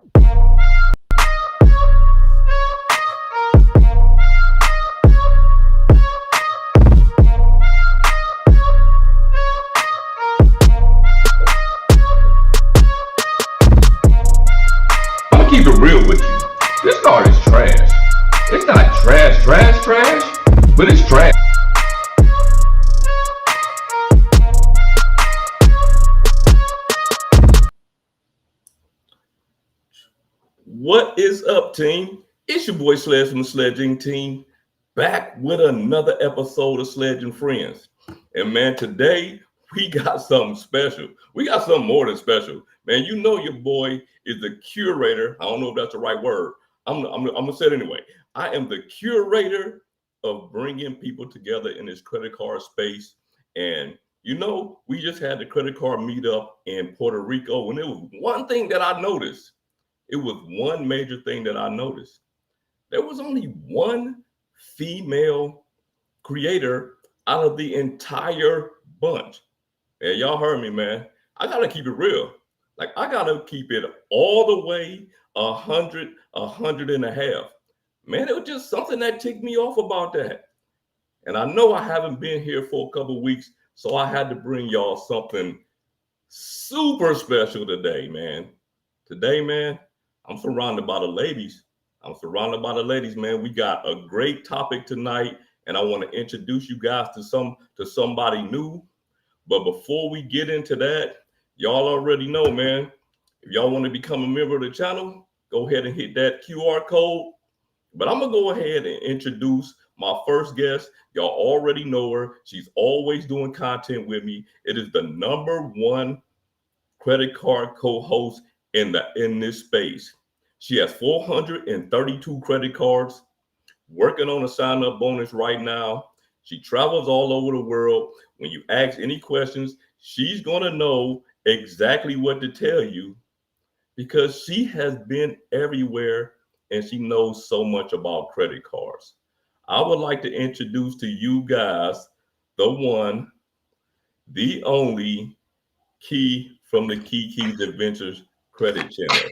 I'm gonna keep it real with you. This card is trash. It's not trash, but it's trash. What is up, team? It's your boy Sledge from the Sledging Team, back with another episode of Sledging Friends. And man, today we got something special. We got something more than special. Man, you know your boy is the curator. I don't know if that's the right word. I'm gonna say it anyway. I am the curator of bringing people together in this credit card space. And you know, we just had the credit card meetup in Puerto Rico, and it was one thing that I noticed. It was one major thing that I noticed. There was only one female creator out of the entire bunch. And y'all heard me, man. I gotta keep it real. Like, I gotta keep it all the way 100 and a half. Man, it was just something that ticked me off about that. And I know I haven't been here for a couple of weeks, so I had to bring y'all something super special today, man. Today, man, I'm surrounded by the ladies. Man. We got a great topic tonight, and I want to introduce you guys to somebody new. But before we get into that, y'all already know, man. If y'all want to become a member of the channel, go ahead and hit that QR code. But I'm gonna go ahead and introduce my first guest. Y'all already know her. She's always doing content with me. It is the #1 credit card co-host in this space. She has 432 credit cards, working on a sign-up bonus right now. She travels all over the world. When you ask any questions, she's going to know exactly what to tell you because she has been everywhere and she knows so much about credit cards. I would like to introduce to you guys the one, the only Key from the Kiki's Adventures credit channel.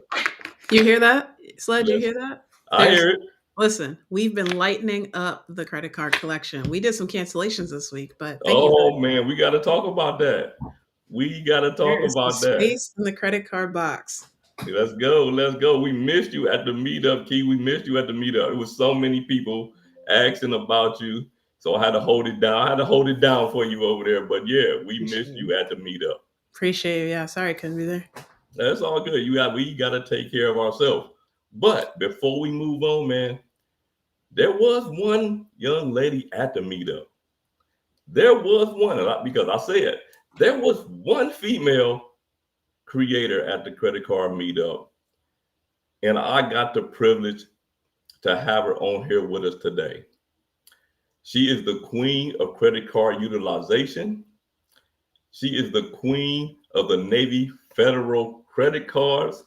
You hear that, Sledge? Yes. You hear that? I hear it. Listen, we've been lightening up the credit card collection. We did some cancellations this week, but man, we got to talk about that. Space in the credit card box. Let's go. We missed you at the meetup, Key. It was so many people asking about you, so I had to hold it down for you over there. But yeah, we missed you at the meetup. Appreciate you. Yeah, sorry I couldn't be there. That's all good. We got to take care of ourselves. But before we move on, man, there was one young lady at the meetup. There was one female creator at the credit card meetup. And I got the privilege to have her on here with us today. She is the queen of credit card utilization. She is the queen of the Navy Federal credit cards.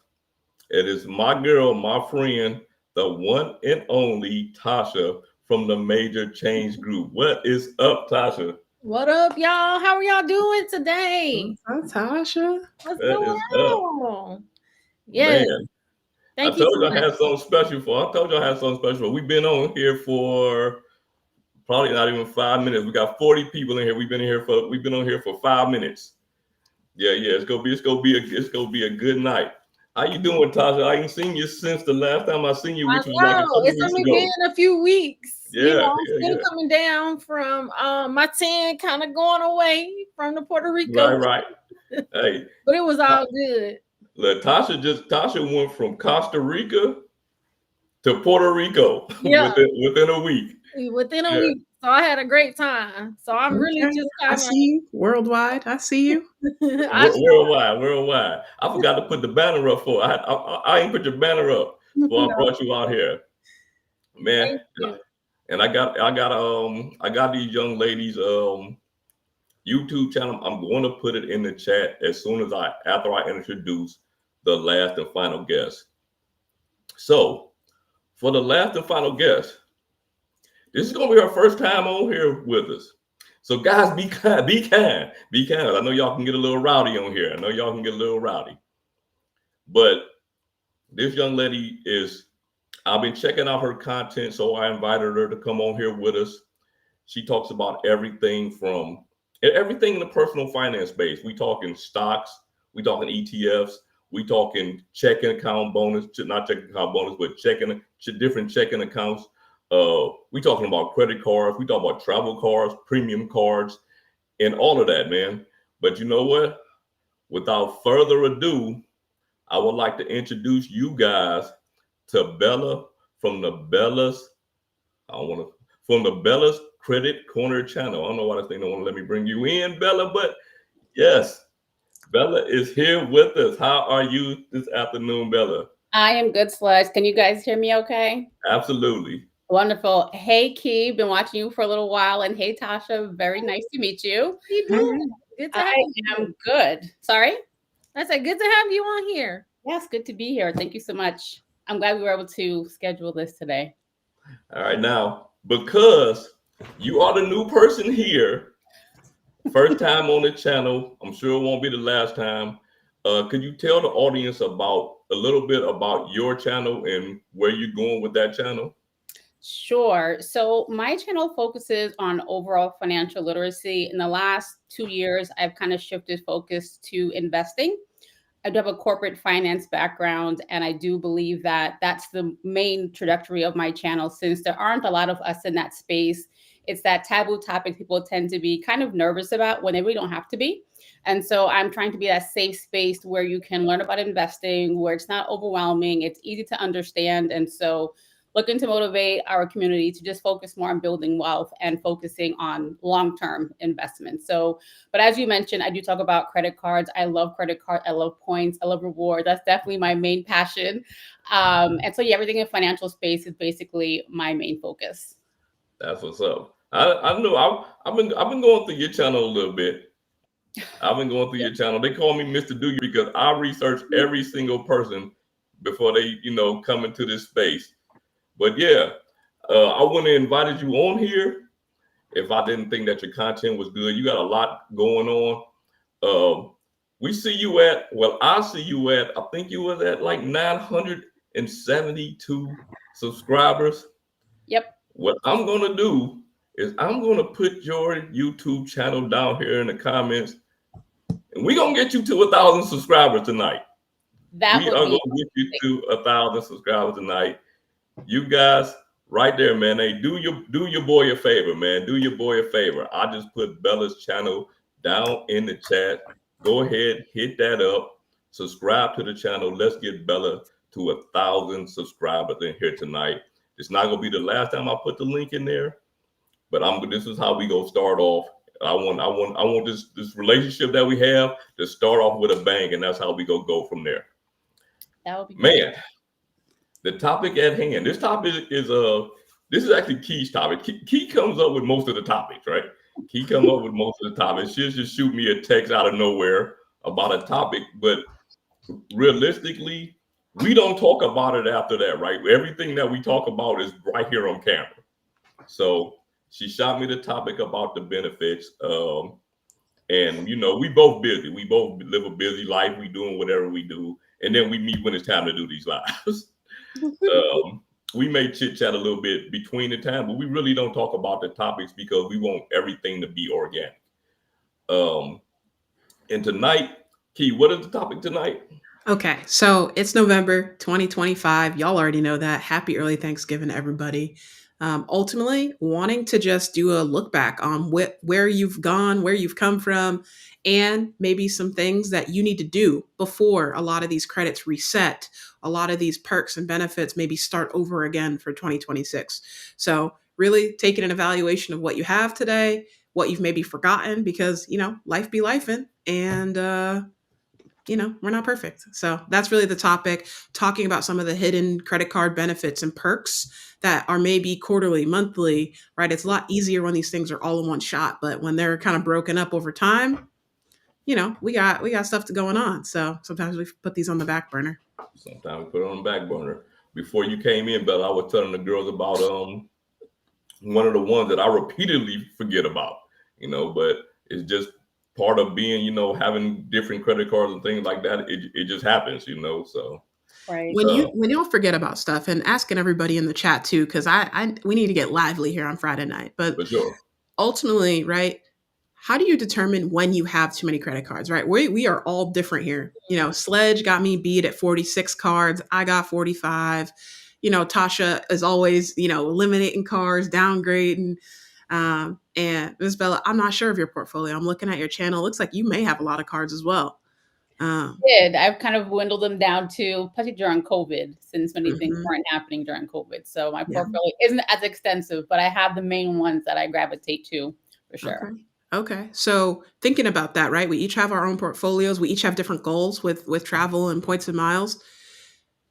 It is my girl, my friend, the one and only Tasha from the Major Change Group. What is up, Tasha? What up, y'all? How are y'all doing today? What's up, Tasha? What's going on? Yes. Man, Thank you. I told you I had something special. We've been on here for probably not even 5 minutes. We got 40 people in here. We've been on here for 5 minutes. Yeah. It's gonna be a good night. How you doing, Tasha? I ain't seen you since the last time I seen you, which was like a couple it's only been a few weeks. Yeah, I'm still coming down from my 10 kind of going away from the Puerto Rico. Right. Hey, but it was all good. Look, Tasha went from Costa Rica to Puerto Rico within a week. Within a week. So I had a great time. So I'm really just I see you worldwide. I see you. Worldwide. I forgot to put the banner up for. I ain't put your banner up before I brought you out here, man. And I got these young ladies YouTube channel. I'm going to put it in the chat as soon as after I introduce the last and final guest. So for the last and final guest, this is going to be our first time on here with us. So guys, be kind. I know y'all can get a little rowdy on here. But This young lady is, I've been checking out her content, so I invited her to come on here with us. She talks about everything in the personal finance space. We talking stocks, we talking ETFs, we talking checking account bonus, not checking account bonus, but different checking accounts. We talking about credit cards, we talk about travel cards, premium cards, and all of that, man. But you know what? Without further ado, I would like to introduce you guys to Bella from the Bella's. I don't want to from the Bella's Credit Corner channel. I don't know why this thing don't want to let me bring you in, Bella, but yes, Bella is here with us. How are you this afternoon, Bella? I am good, Sludge. Can you guys hear me okay? Absolutely. Wonderful. Hey, Key, been watching you for a little while. And hey, Tasha, very nice to meet you. How you doing? Good to have I you. am good. Sorry? I said, good to have you on here. Yes, good to be here. Thank you so much. I'm glad we were able to schedule this today. All right, now, because you are the new person here, first time on the channel, I'm sure it won't be the last time. Could you tell the audience about a little bit about your channel and where you're going with that channel? Sure. So my channel focuses on overall financial literacy. In the last 2 years, I've kind of shifted focus to investing. I do have a corporate finance background, and I do believe that that's the main trajectory of my channel, since there aren't a lot of us in that space. It's that taboo topic people tend to be kind of nervous about when they really don't have to be. And so I'm trying to be that safe space where you can learn about investing, where it's not overwhelming, it's easy to understand. And so looking to motivate our community to just focus more on building wealth and focusing on long-term investments. So, but as you mentioned, I do talk about credit cards. I love credit cards. I love points. I love rewards. That's definitely my main passion. And so, yeah, everything in financial space is basically my main focus. That's what's up. I know I've been going through your channel a little bit. I've been going through your channel. They call me Mr. Do You because I research every single person before they, come into this space. But yeah, I wouldn't have invited you on here if I didn't think that your content was good. You got a lot going on. I see you at, I think you was at like 972 subscribers. Yep. What I'm going to do is I'm going to put your YouTube channel down here in the comments, and we're going to get you to 1,000 subscribers tonight. We are going to get you to 1,000 subscribers tonight. You guys right there, man. Hey, do your boy a favor, man. Do your boy a favor. I just put Bella's channel down in the chat. Go ahead, hit that up. Subscribe to the channel. Let's get Bella to 1,000 subscribers in here tonight. It's not gonna be the last time I put the link in there, but this is how we gonna start off. I want this relationship that we have to start off with a bang, and that's how we gonna go from there. That would be man. The topic at hand. This topic is this is actually Key's topic. Key comes up with most of the topics, right? Key comes up with most of the topics. She'll just shoot me a text out of nowhere about a topic, but realistically, we don't talk about it after that, right? Everything that we talk about is right here on camera. So she shot me the topic about the benefits. And we both busy. We both live a busy life. We doing whatever we do. And then we meet when it's time to do these lives. We may chit chat a little bit between the time, but we really don't talk about the topics because we want everything to be organic. And tonight, Key, what is the topic tonight? Okay, so it's November 2025. Y'all already know that. Happy early Thanksgiving to everybody. Ultimately, wanting to just do a look back on where you've gone, where you've come from, and maybe some things that you need to do before a lot of these credits reset, a lot of these perks and benefits maybe start over again for 2026. So really taking an evaluation of what you have today, what you've maybe forgotten, because, life be lifing, and we're not perfect. So that's really the topic, talking about some of the hidden credit card benefits and perks that are maybe quarterly, monthly, right? It's a lot easier when these things are all in one shot, but when they're kind of broken up over time, we got stuff going on. So sometimes we put these on the back burner. Sometimes we put it on the back burner. Before you came in, Bella, I was telling the girls about one of the ones that I repeatedly forget about, but it's just part of being, having different credit cards and things like that. It just happens, so. Right. When you don't forget about stuff, and asking everybody in the chat too, because we need to get lively here on Friday night. But For sure. ultimately, right? How do you determine when you have too many credit cards, right? We are all different here. Sledge got me beat at 46 cards. I got 45. Tasha is always, eliminating cards, downgrading. And Ms. Bella, I'm not sure of your portfolio. I'm looking at your channel. It looks like you may have a lot of cards as well. I've kind of dwindled them down to, especially during COVID, since many things Mhm. weren't happening during COVID. So my Yeah. portfolio isn't as extensive, but I have the main ones that I gravitate to for sure. Okay. So thinking about that, right? We each have our own portfolios. We each have different goals with travel and points and miles.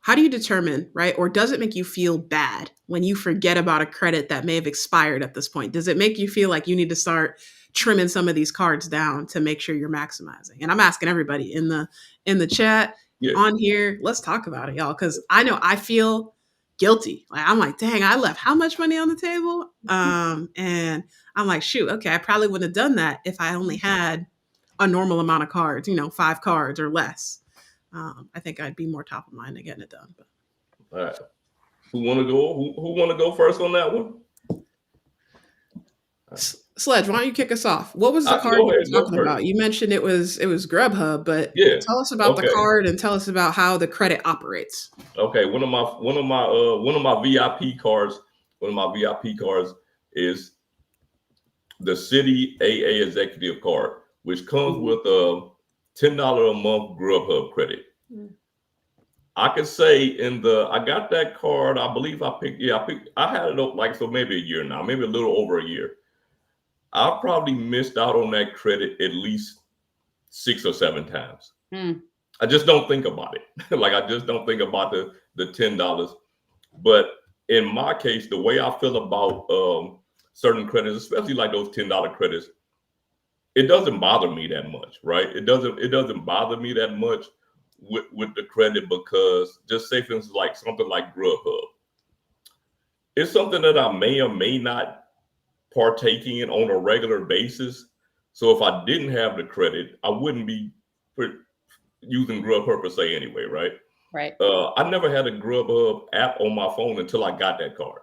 How do you determine, right? Or does it make you feel bad when you forget about a credit that may have expired at this point? Does it make you feel like you need to start trimming some of these cards down to make sure you're maximizing? And I'm asking everybody in the chat Yeah. on here, let's talk about it, y'all, because I know I feel guilty. Like I'm like, dang, I left how much money on the table? And I'm like, shoot, okay, I probably wouldn't have done that if I only had a normal amount of cards, 5 cards or less. I think I'd be more top of mind to getting it done. But. All right. Who want to go? Who want to go first on that one? Sledge, why don't you kick us off? What was the card you were talking about? You mentioned it was Grubhub, but tell us about the card and tell us about how the credit operates. Okay, one of my VIP cards. One of my VIP cards is the City AA Executive Card, which comes with a $10 a month Grubhub credit. I could say I got that card. I believe I had it up maybe a year now, maybe a little over a year. I probably missed out on that credit at least 6 or 7 times. I just don't think about it. I just don't think about the $10. But in my case, the way I feel about certain credits, especially like those $10 credits, it doesn't bother me that much, right? It doesn't bother me that much with the credit, because just say for instance, like something like Grubhub, it's something that I may or may not partaking in on a regular basis. So if I didn't have the credit, I wouldn't be using Grubhub per se anyway, right? Right. I never had a Grubhub app on my phone until I got that card.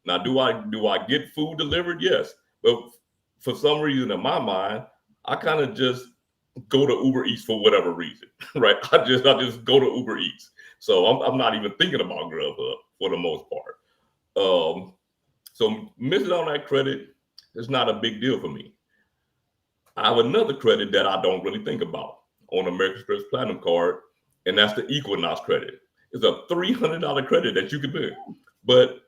Now, do I get food delivered? Yes, but for some reason in my mind, I kind of just go to Uber Eats for whatever reason, right? I just go to Uber Eats, so I'm not even thinking about Grubhub for the most part. So missing on that credit is not a big deal for me. I have another credit that I don't really think about on American Express Platinum card, and that's the Equinox credit. It's a $300 credit that you can do, but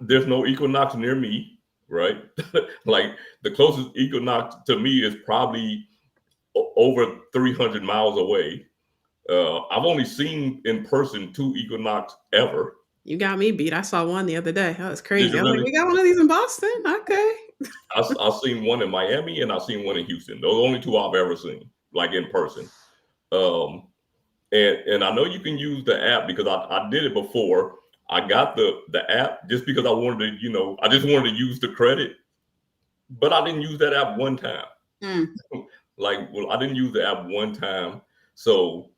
there's no Equinox near me, right? Like the closest Equinox to me is probably over 300 miles away. I've only seen in person 2 Equinox ever. You got me beat. I saw one the other day. That was crazy. I was really? like, we got one of these in Boston? Okay. I've seen one in Miami and I've seen one in Houston. Those are the only 2 I've ever seen, like in person. And I know you can use the app because I did it before. I got the app just because I wanted to, I just wanted to use the credit, but I didn't use that app one time. I didn't use the app one time. So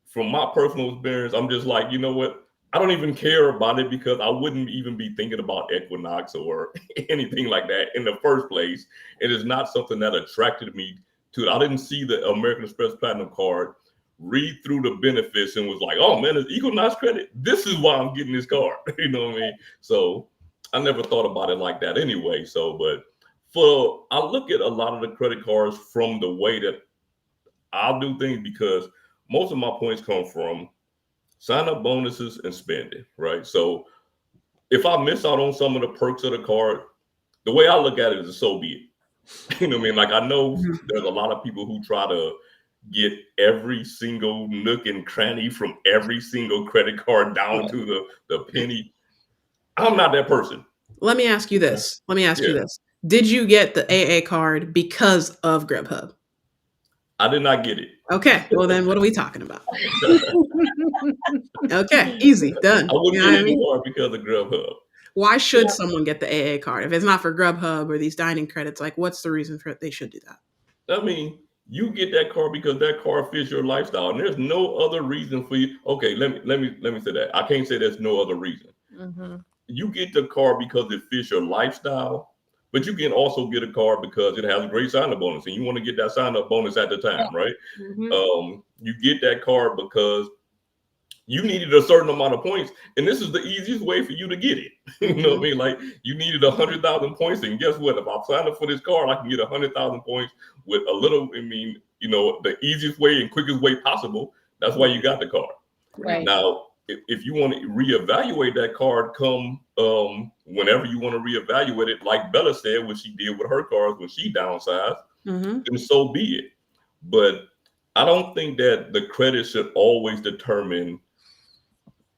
from my personal experience, I'm just like, you know what? I don't even care about it because I wouldn't even be thinking about Equinox or anything like that in the first place. It is not something that attracted me to it. I didn't see the American Express Platinum card, read through the benefits, and was like, oh man, it's Equinox credit. This is why I'm getting this card. You know what I mean? So I never thought about it like that anyway. But I look at a lot of the credit cards from the way that I'll do things, because most of my points come from sign up bonuses and spending, right? So if I miss out on some of the perks of the card, the way I look at it is so be it. You know what I mean? Like, I know there's a lot of people who try to get every single nook and cranny from every single credit card down to the penny. I'm not that person. Let me ask you this. Did you get the AA card because of Grubhub? I did not get it. Okay, well then what are we talking about? Okay, easy, done. I wouldn't get any card because of Grubhub. Why should someone get the AA card if it's not for Grubhub or these dining credits? Like, what's the reason for it? They should do that? I mean, You get that car because that car fits your lifestyle, and there's no other reason for you. Okay, let me say that. I can't say there's no other reason. Mm-hmm. You get the car because it fits your lifestyle, but you can also get a car because it has a great sign-up bonus, and you want to get that sign-up bonus at the time, right? Mm-hmm. You get that car because you needed a certain amount of points, and this is the easiest way for you to get it. You know what I mean? Like you needed 100,000 points, and guess what? If I sign up for this car, I can get 100,000 points with a little. I mean, the easiest way and quickest way possible. That's why you got the car. Right. Now, if you want to reevaluate that card, come whenever you want to reevaluate it, like Bella said, what she did with her cars when she downsized, then so be it. But I don't think that the credit should always determine,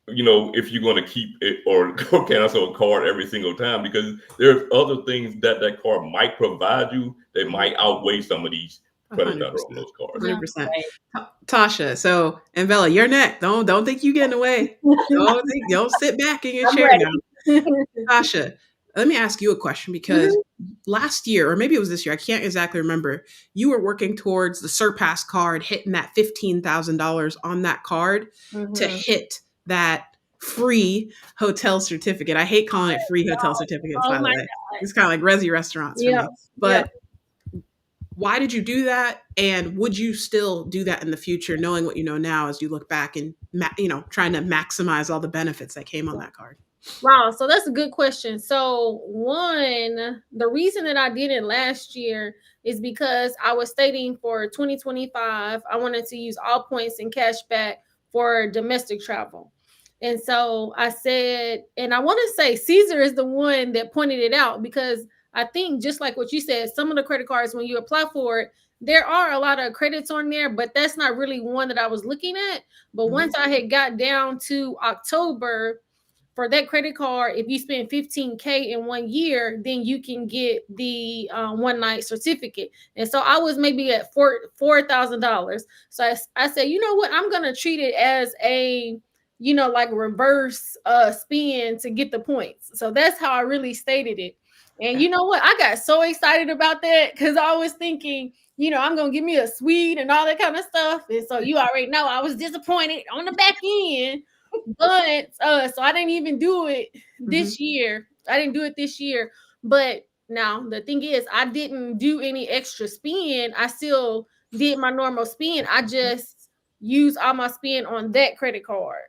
if you're going to keep it or cancel a card every single time, because there's other things that card might provide you that might outweigh some of these credits that are on those cards. 100%. Right. Tasha, and Bella, you're next. Don't think you getting away. Don't sit back in your I'm chair ready. now. Tasha, let me ask you a question, because last year, or maybe it was this year, I can't exactly remember, you were working towards the Surpass card, hitting that $15,000 on that card to hit that free hotel certificate. I hate calling it free hotel certificates, by the way. It's kind of like Resi restaurants for me. But why did you do that? And would you still do that in the future, knowing what you know now as you look back and, trying to maximize all the benefits that came on that card? Wow, so that's a good question. So, one, the reason that I did it last year is because I was stating for 2025, I wanted to use all points and cash back for domestic travel. And so I said, and I want to say Caesar is the one that pointed it out, because I think just like what you said, some of the credit cards, when you apply for it, there are a lot of credits on there, but that's not really one that I was looking at. But once I had got down to October, for that credit card, if you spend 15K in 1 year, then you can get the one night certificate. And so I was maybe at $4,000. So I said, you know what? I'm going to treat it as a, like reverse spin to get the points. So that's how I really stated it. And you know what? I got so excited about that because I was thinking, I'm going to give me a suite and all that kind of stuff. And so you already know I was disappointed on the back end. But so I didn't even do it this year. I didn't do it this year. But now the thing is, I didn't do any extra spend. I still did my normal spend. I just used all my spend on that credit card.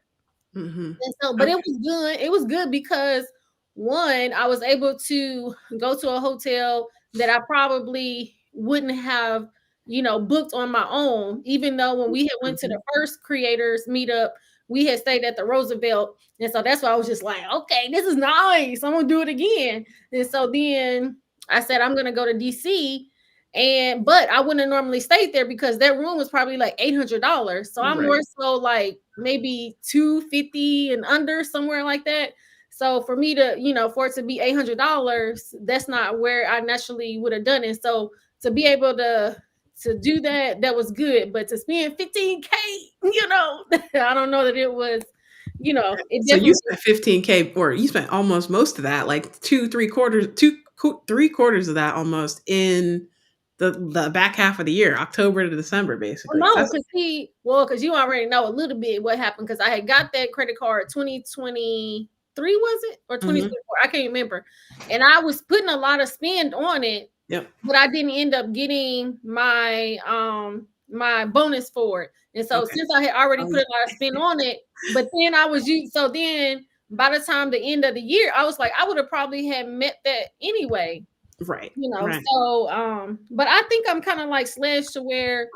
And so, but it was good. It was good because one, I was able to go to a hotel that I probably wouldn't have, booked on my own. Even though when we had went to the first creators meetup, we had stayed at the Roosevelt. And so that's why I was just like, okay, this is nice. I'm gonna do it again. And so then I said, I'm gonna go to DC. But I wouldn't have normally stayed there because that room was probably like $800. So I'm more so like maybe $250 and under, somewhere like that. So for me to, for it to be $800, that's not where I naturally would have done it. So to be able to do that was good. But to spend 15K, I don't know that it was, it So you spent 15K, or you spent almost most of that, like three quarters of that almost in the back half of the year, October to December, basically. No, because you already know a little bit what happened, because I had got that credit card 2023, was it? Or 2024? I can't remember. And I was putting a lot of spend on it. Yep. But I didn't end up getting my my bonus for it. And so since I had already put a lot of spend on it, but then so then by the time the end of the year, I was like, I would have probably had met that anyway. Right. So but I think I'm kind of like Sledge to where,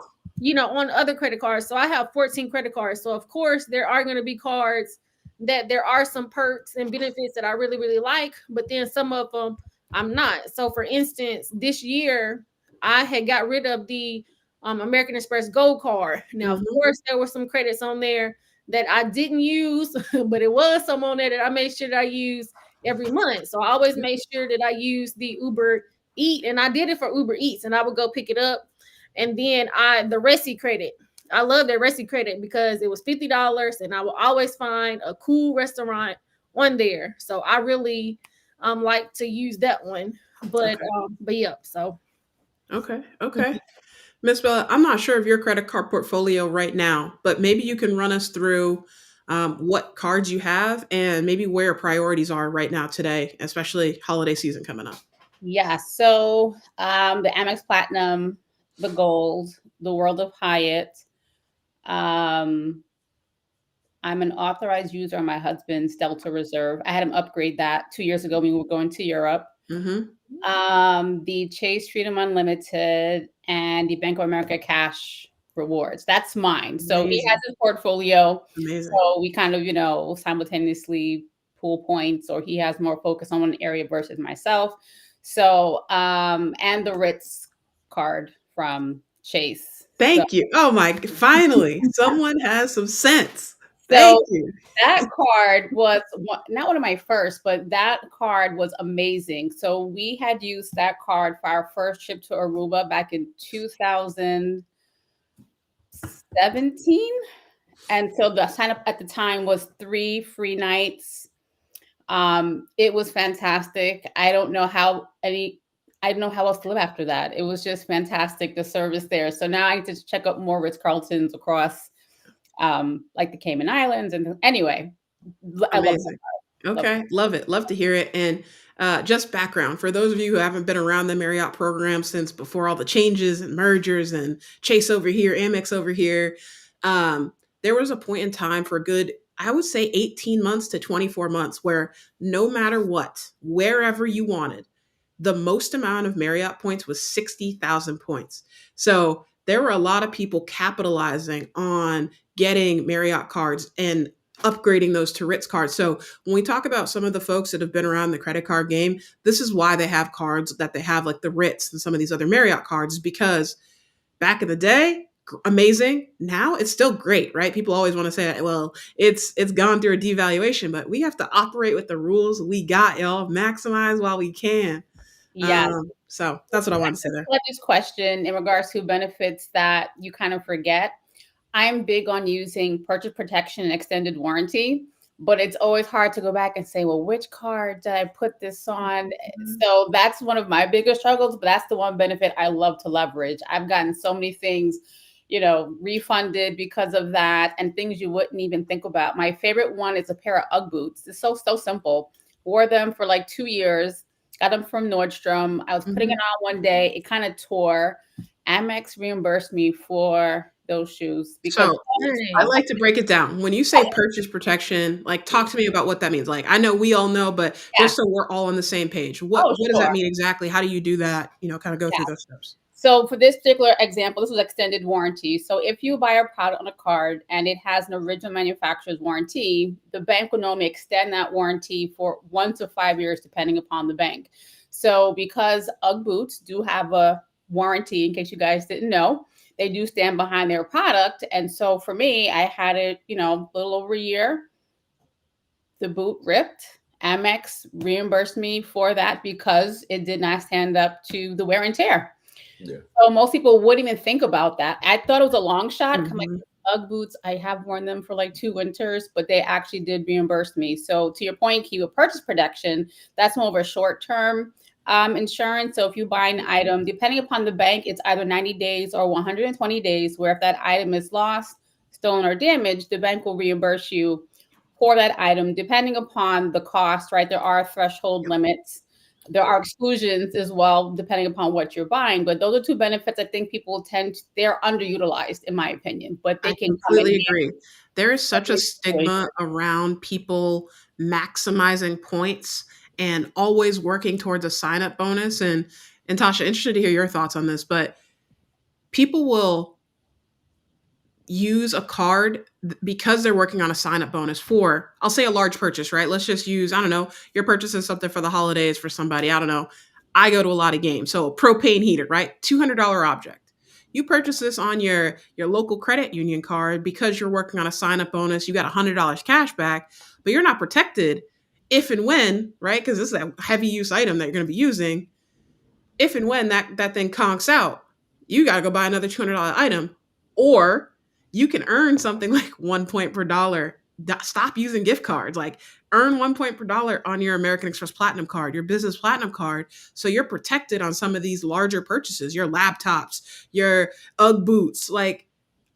on other credit cards. So I have 14 credit cards. So of course there are going to be cards that there are some perks and benefits that I really, really like, but then some of them I'm not. So for instance, this year I had got rid of the American Express Gold card. Now, of course, there were some credits on there that I didn't use, but it was some on there that I made sure that I used every month. So I always made sure that I used the Uber Eat, and I did it for Uber Eats, and I would go pick it up. And then the Resi credit. I love that Resi credit because it was $50, and I will always find a cool restaurant on there. So I really like to use that one. But yeah, so Okay. Miss Bella, I'm not sure of your credit card portfolio right now, but maybe you can run us through what cards you have and maybe where your priorities are right now today, especially holiday season coming up. Yeah. So the Amex Platinum, the Gold, the World of Hyatt. Um, I'm an authorized user on my husband's Delta Reserve. I had him upgrade that 2 years ago when we were going to Europe. Mm-hmm. The Chase Freedom Unlimited and the Bank of America Cash Rewards. That's mine. So he has Amazing. his portfolio. Amazing. So we kind of, simultaneously pool points, or he has more focus on one area versus myself. So, and the Ritz card from Chase. So, Thank you. Oh my, finally, someone has some sense. Thank so you. that card was not one of my first, but that card was amazing. So we had used that card for our first trip to Aruba back in 2017. And so the sign up at the time was 3 free nights. It was fantastic. I don't know how else to live after that. It was just fantastic, the service there. So now I need to check out more Ritz-Carltons across like the Cayman Islands. And anyway, I love that. Amazing. Okay, love it. Love to hear it. And just background for those of you who haven't been around the Marriott program since before all the changes and mergers and Chase over here, Amex over here. There was a point in time for a good, I would say, 18 months to 24 months where no matter what, wherever you wanted, the most amount of Marriott points was 60,000 points. So there were a lot of people capitalizing on getting Marriott cards and upgrading those to Ritz cards. So when we talk about some of the folks that have been around the credit card game, this is why they have cards that they have, like the Ritz and some of these other Marriott cards, because back in the day, amazing. Now it's still great, right? People always want to say, well, it's gone through a devaluation, but we have to operate with the rules we got, y'all. Maximize while we can. Yes. So that's what I wanted to say there. Like this question in regards to benefits that you kind of forget. I'm big on using purchase protection and extended warranty, but it's always hard to go back and say, well, which card did I put this on? So that's one of my biggest struggles, but that's the one benefit I love to leverage. I've gotten so many things, refunded because of that, and things you wouldn't even think about. My favorite one is a pair of UGG boots. It's so simple. Wore them for like 2 years. Got them from Nordstrom. I was putting it on one day. It kind of tore. Amex reimbursed me for those shoes because So I like to break it down. When you say purchase protection, like talk to me about what that means. Like I know we all know, but Yeah. just so we're all on the same page, what does Sure. that mean exactly? How do you do that? Kind of go through those steps. So for this particular example, this was extended warranty. So if you buy a product on a card and it has an original manufacturer's warranty, the bank will normally extend that warranty for 1 to 5 years, depending upon the bank. So because UGG boots do have a warranty, in case you guys didn't know, they do stand behind their product. And so for me, I had it, a little over a year. The boot ripped. Amex reimbursed me for that because it did not stand up to the wear and tear. Yeah. So most people wouldn't even think about that. I thought it was a long shot. Mhm. Like UGG boots, I have worn them for like 2 winters, but they actually did reimburse me. So to your point, Key, with purchase protection, that's more of a short-term insurance. So if you buy an item, depending upon the bank, it's either 90 days or 120 days, where if that item is lost, stolen, or damaged, the bank will reimburse you for that item, depending upon the cost, right? There are threshold limits. There are exclusions as well, depending upon what you're buying. But those are two benefits I think people they're underutilized, in my opinion. But they I can come in completely handy. agree. There is such a stigma around people maximizing points and always working towards a sign up bonus. And Tasha, interested to hear your thoughts on this, but people will use a card because they're working on a sign up bonus for, I'll say, a large purchase, right? Let's just use, I don't know, you're purchasing something for the holidays for somebody. I don't know. I go to a lot of games. So a propane heater, right? $200 object. You purchase this on your local credit union card because you're working on a sign up bonus. You got $100 cash back, but you're not protected if and when, right? Because this is a heavy use item that you're going to be using. If and when that thing conks out, you got to go buy another $200 item, or you can earn something like 1 point per dollar stop using gift cards. Like, earn 1 point per dollar on your American Express Platinum card, your Business Platinum card, so you're protected on some of these larger purchases, your laptops, your UGG boots. Like,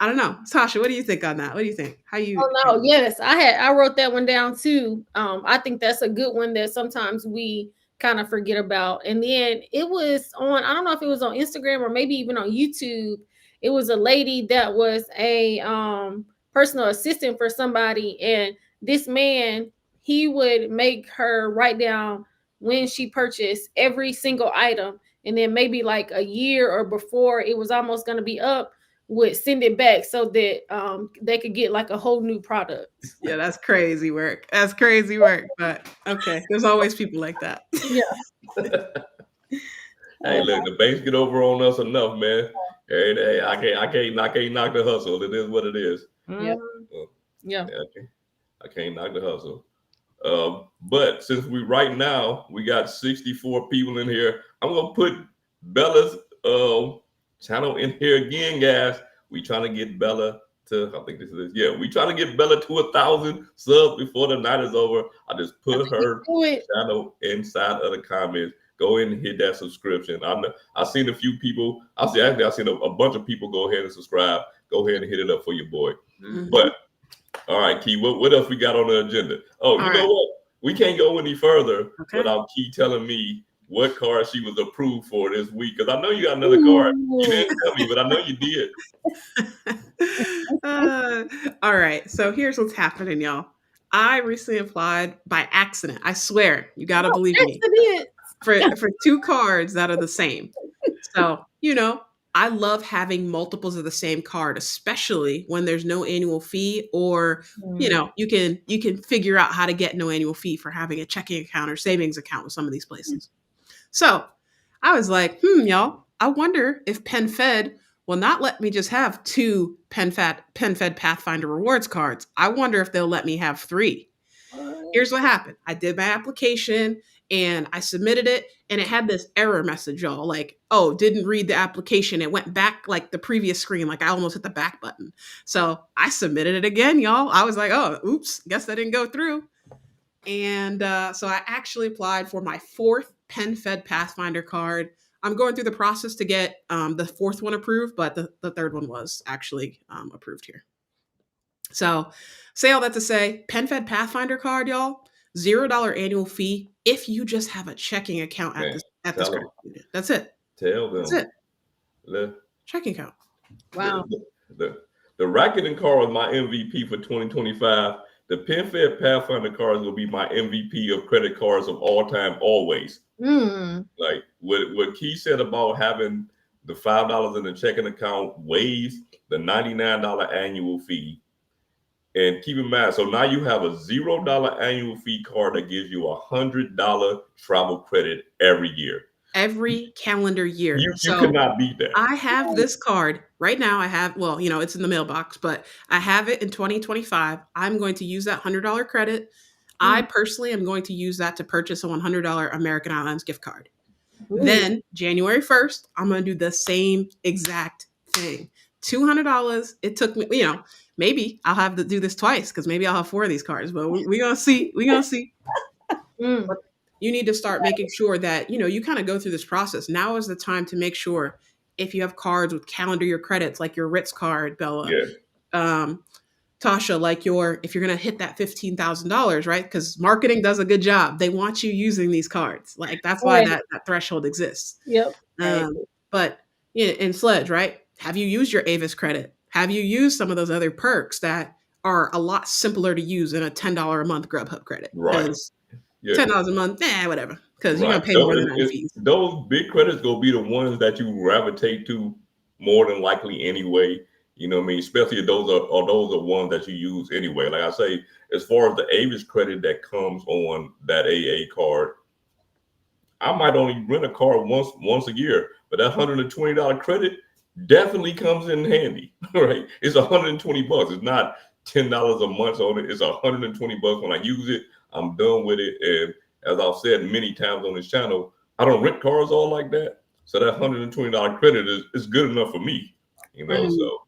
I don't know, Tasha, what do you think on that? What do you think? How you? Oh no, yes, I wrote that one down too. I think that's a good one that sometimes we kind of forget about. And then it was on, I don't know if it was on Instagram or maybe even on YouTube. It was a lady that was a personal assistant for somebody, and this man, he would make her write down when she purchased every single item, and then maybe like a year or before it was almost going to be up, would send it back so that they could get like a whole new product. Yeah, that's crazy work. That's crazy work. But okay, there's always people like that. Yeah. Hey, look, the banks get over on us enough, man. Hey, I can't knock the hustle. It is what it is. Yeah. Yeah. I can't knock the hustle. But since right now we got 64 people in here, I'm gonna put Bella's channel in here again, guys. We trying to get Bella to, I think this is, yeah, we trying to get Bella to 1,000 subs before the night is over. I just put her channel inside of the comments. Go ahead and hit that subscription. I've seen a few people. I've seen a bunch of people go ahead and subscribe. Go ahead and hit it up for your boy. Mm-hmm. But all right, Key, what else we got on the agenda? Oh, you know what? We can't go any further without Key telling me what card she was approved for this week. Because I know you got another card. You didn't tell me, but I know you did. All right. So here's what's happening, y'all. I recently applied by accident. I swear, you got to believe me. For 2 cards that are the same. So, I love having multiples of the same card, especially when there's no annual fee, or, you can figure out how to get no annual fee for having a checking account or savings account with some of these places. So I was like, y'all, I wonder if PenFed will not let me just have 2 PenFed Pathfinder rewards cards. I wonder if they'll let me have 3. Here's what happened. I did my application and I submitted it, and it had this error message, y'all, like, oh, didn't read the application. It went back like the previous screen. Like, I almost hit the back button. So I submitted it again, y'all. I was like, oh, oops, guess that didn't go through. And so I actually applied for my 4th PenFed Pathfinder card. I'm going through the process to get the 4th one approved, but the 3rd one was actually approved here. So say all that to say, PenFed Pathfinder card, y'all, $0 annual fee if you just have a checking account at this credit union. That's it. Tell them. That's it. Checking account. Wow. The Rakuten card was my MVP for 2025. The PenFed Pathfinder cards will be my MVP of credit cards of all time, always. Like what Key said about having the $5 in the checking account waives the $99 annual fee. And keep in mind, so now you have a $0 annual fee card that gives you $100 travel credit every year. Every calendar year. You cannot beat that. I have this card right now. I have, it's in the mailbox, but I have it in 2025. I'm going to use that $100 credit. I personally am going to use that to purchase a $100 American Airlines gift card. Then January 1st, I'm going to do the same exact thing. $200. It took me, maybe I'll have to do this twice because maybe I'll have 4 of these cards, but we're going to see. We're going to see. You need to start making sure that, you kind of go through this process. Now is the time to make sure if you have cards with calendar year credits, like your Ritz card, Bella, Tasha, like if you're going to hit that $15,000, right? Because marketing does a good job. They want you using these cards. Like, that's why that threshold exists. Yep. But in Sledge, right? Have you used your Avis credit? Have you used some of those other perks that are a lot simpler to use than a $10 a month Grubhub credit? Right. $10 a month, whatever. Because you're going to pay more than that fees. Those big credits going to be the ones that you gravitate to more than likely anyway. You know what I mean? Especially if those are ones that you use anyway. Like I say, as far as the Avis credit that comes on that AA card, I might only rent a car once a year, but that $120 credit definitely comes in handy, right? It's $120. It's not $10 a month on it. It's $120 when I use it. I'm done with it. And as I've said many times on this channel, I don't rent cars all like that. So that $120 credit is good enough for me, So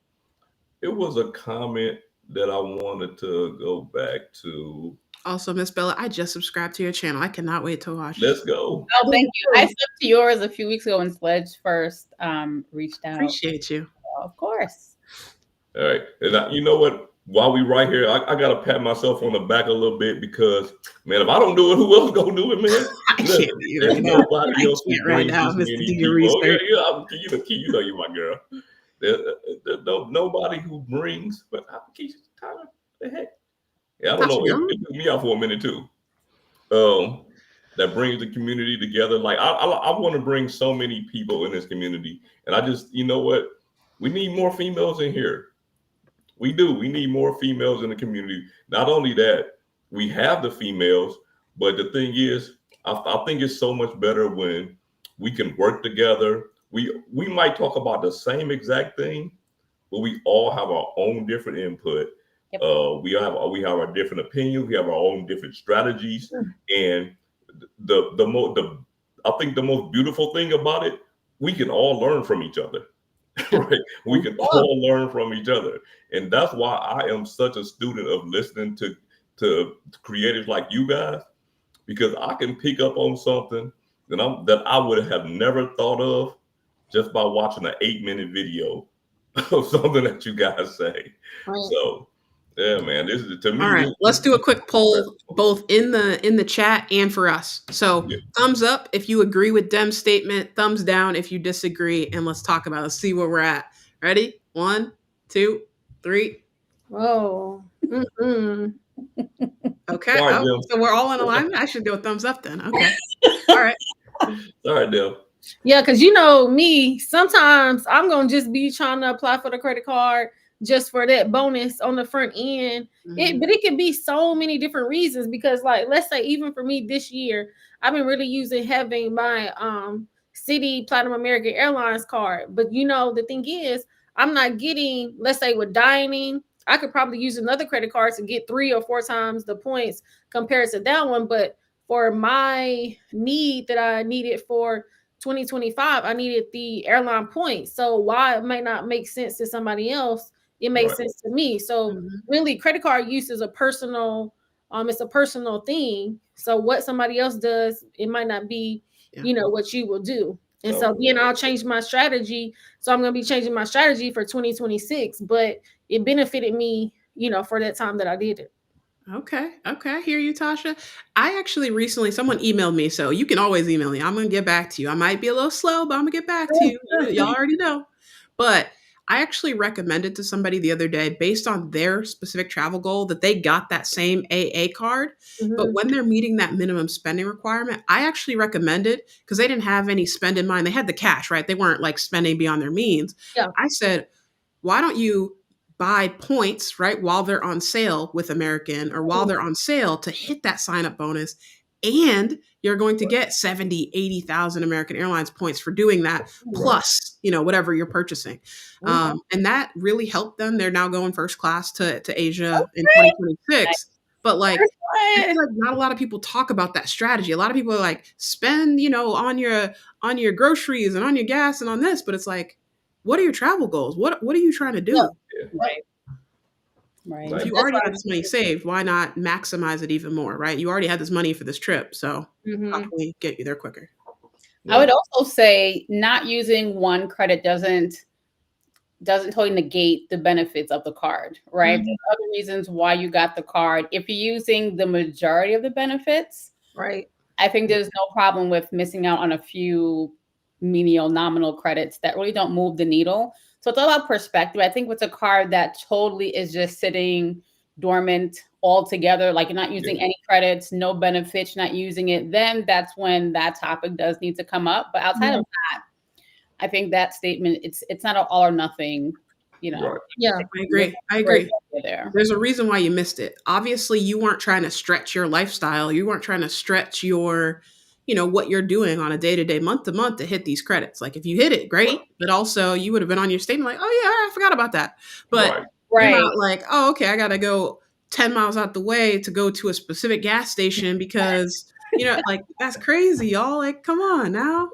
it was a comment that I wanted to go back to. Also, Miss Bella, I just subscribed to your channel. I cannot wait to watch. Let's go. Oh, thank you. I subbed to yours a few weeks ago when Sledge first reached out. Appreciate you. Of course. All right. And you know what? While we right here, I got to pat myself on the back a little bit because, man, if I don't do it, who else going to do it, man? I can't do it There's right now. nobody I else who can't right brings now, this Mr. many Do your people. research. You know you're my girl. There's nobody who brings, but Tyler, the heck? Yeah, I don't know. It took me out for a minute too. That brings the community together. Like I want to bring so many people in this community, and I just, you know what? We need more females in here. We do. We need more females in the community. Not only that, we have the females, but the thing is, I think it's so much better when we can work together. We might talk about the same exact thing, but we all have our own different input. Yep. We have our different opinions. We have our own different strategies, and I think the most beautiful thing about it, we can all learn from each other. Right? We can all learn from each other, and that's why I am such a student of listening to creators like you guys, because I can pick up on something that I would have never thought of just by watching an 8-minute video of something that you guys say. Right. So yeah, man, this is to me. All right, let's do a quick poll, both in the chat and for us. So thumbs up if you agree with Dem's statement, thumbs down if you disagree, and let's talk about it. Let's see where we're at. Ready? 1, 2, 3. Whoa. Mm-mm. Okay. Sorry, So we're all in alignment. I should go thumbs up then. Okay. All right. All right, Del. Yeah, because you know me, sometimes I'm gonna just be trying to apply for the credit card just for that bonus on the front end. But it can be so many different reasons, because like, let's say even for me this year, I've been really having my Citi Platinum American Airlines card. But you know, the thing is, I'm not getting, let's say with dining, I could probably use another credit card to get 3 or 4 times the points compared to that one. But for my need that I needed for 2025, I needed the airline points. So why it might not make sense to somebody else, it makes sense to me. So really, credit card use is a personal, it's a personal thing. So what somebody else does, it might not be, you know, what you will do. And so then I'll change my strategy. So I'm going to be changing my strategy for 2026, but it benefited me, you know, for that time that I did it. Okay. I hear you, Tasha. I actually recently, someone emailed me, so you can always email me. I'm going to get back to you. I might be a little slow, but I'm going to get back to you. Y'all already know. But I actually recommended to somebody the other day, based on their specific travel goal, that they got that same AA card. But when they're meeting that minimum spending requirement, I actually recommended, because they didn't have any spend in mind. They had the cash, right? They weren't like spending beyond their means. Yeah. I said, why don't you buy points, right, while they're on sale with American, or while they're on sale to hit that sign up bonus, and you're going to get 70, 80,000 American Airlines points for doing that, plus, you know, whatever you're purchasing. And that really helped them. They're now going first class to Asia in 2026. But like, I feel like not a lot of people talk about that strategy. A lot of people are like, spend, you know, on your groceries and on your gas and on this, but it's like, what are your travel goals? What are you trying to do? Right. If you already have this money saved, why not maximize it even more, right? You already had this money for this trip, so how can we get you there quicker? I would also say not using one credit doesn't totally negate the benefits of the card, right? There's other reasons why you got the card. If you're using the majority of the benefits, right, I think there's no problem with missing out on a few menial nominal credits that really don't move the needle. So it's all about perspective. I think with a card that totally is just sitting dormant altogether, like you're not using any credits, no benefits, not using it, then that's when that topic does need to come up. But outside of that, I think that statement, it's not an all or nothing, you know. Right. Yeah, I agree. There's a reason why you missed it. Obviously, you weren't trying to stretch your lifestyle. You weren't trying to stretch your, you know, what you're doing on a day-to-day, month-to-month to hit these credits. Like if you hit it, great. But also you would have been on your statement like, oh yeah, I forgot about that. But you're not like, oh, okay, I got to go 10 miles out the way to go to a specific gas station because Like that's crazy, y'all. Like, come on now.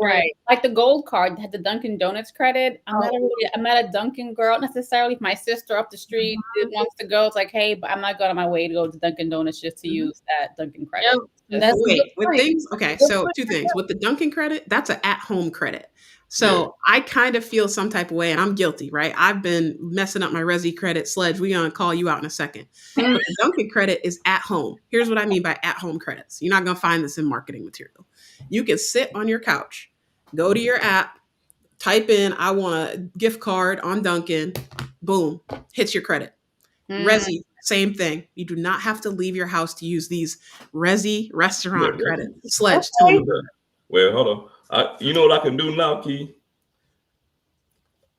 Right. Like the gold card had the Dunkin' Donuts credit. I'm not a Dunkin' girl necessarily. If my sister up the street wants to go, it's like, hey, but I'm not going on my way to go to Dunkin' Donuts just to use that Dunkin' credit. Yep. That's a good Wait, with point. things, okay, so two things. With the Dunkin' credit, that's an at-home credit. So I kind of feel some type of way, and I'm guilty, right? I've been messing up my Resi credit. Sledge, we're gonna call you out in a second. But the Dunkin' credit is at home. Here's what I mean by at-home credits. You're not gonna find this in marketing material. You can sit on your couch, go to your app, type in, I want a gift card on Dunkin', boom, hits your credit. Resi, same thing. You do not have to leave your house to use these Resi restaurant credits. Sledge, tell me. Well, hold on. You know what I can do now, Key?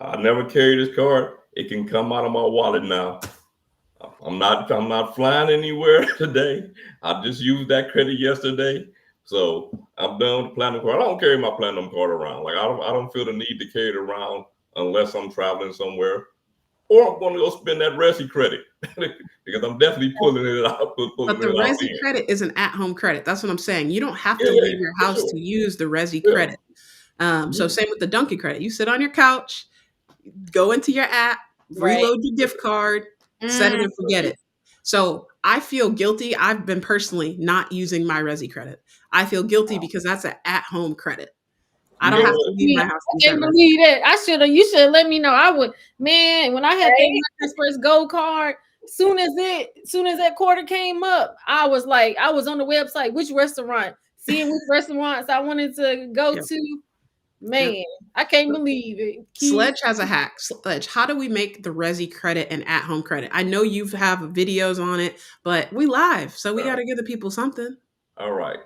I never carry this card. It can come out of my wallet now. I'm not flying anywhere today. I just used that credit yesterday. So I'm done with the platinum card. I don't carry my platinum card around. Like I don't feel the need to carry it around unless I'm traveling somewhere. Or I'm going to go spend that Resi credit because I'm definitely pulling it out. But the Resi credit is an at-home credit. That's what I'm saying. You don't have to leave your house to use the Resi credit. So same with the Dunkin' credit. You sit on your couch, go into your app, reload your gift card, set it and forget it. So I feel guilty. I've been personally not using my Resi credit. I feel guilty because that's an at-home credret. I don't have to leave my house. I can't believe that. You should have let me know. I would, man, when I had the Express Gold card, soon as that quarter came up, I was on the website, which restaurant, seeing which restaurants I wanted to go to. Man, I can't believe it. Sledge has a hack. Sledge, how do we make the Resi credit an at-home credit? I know you have videos on it, but we live, so we got to give the people something. All right.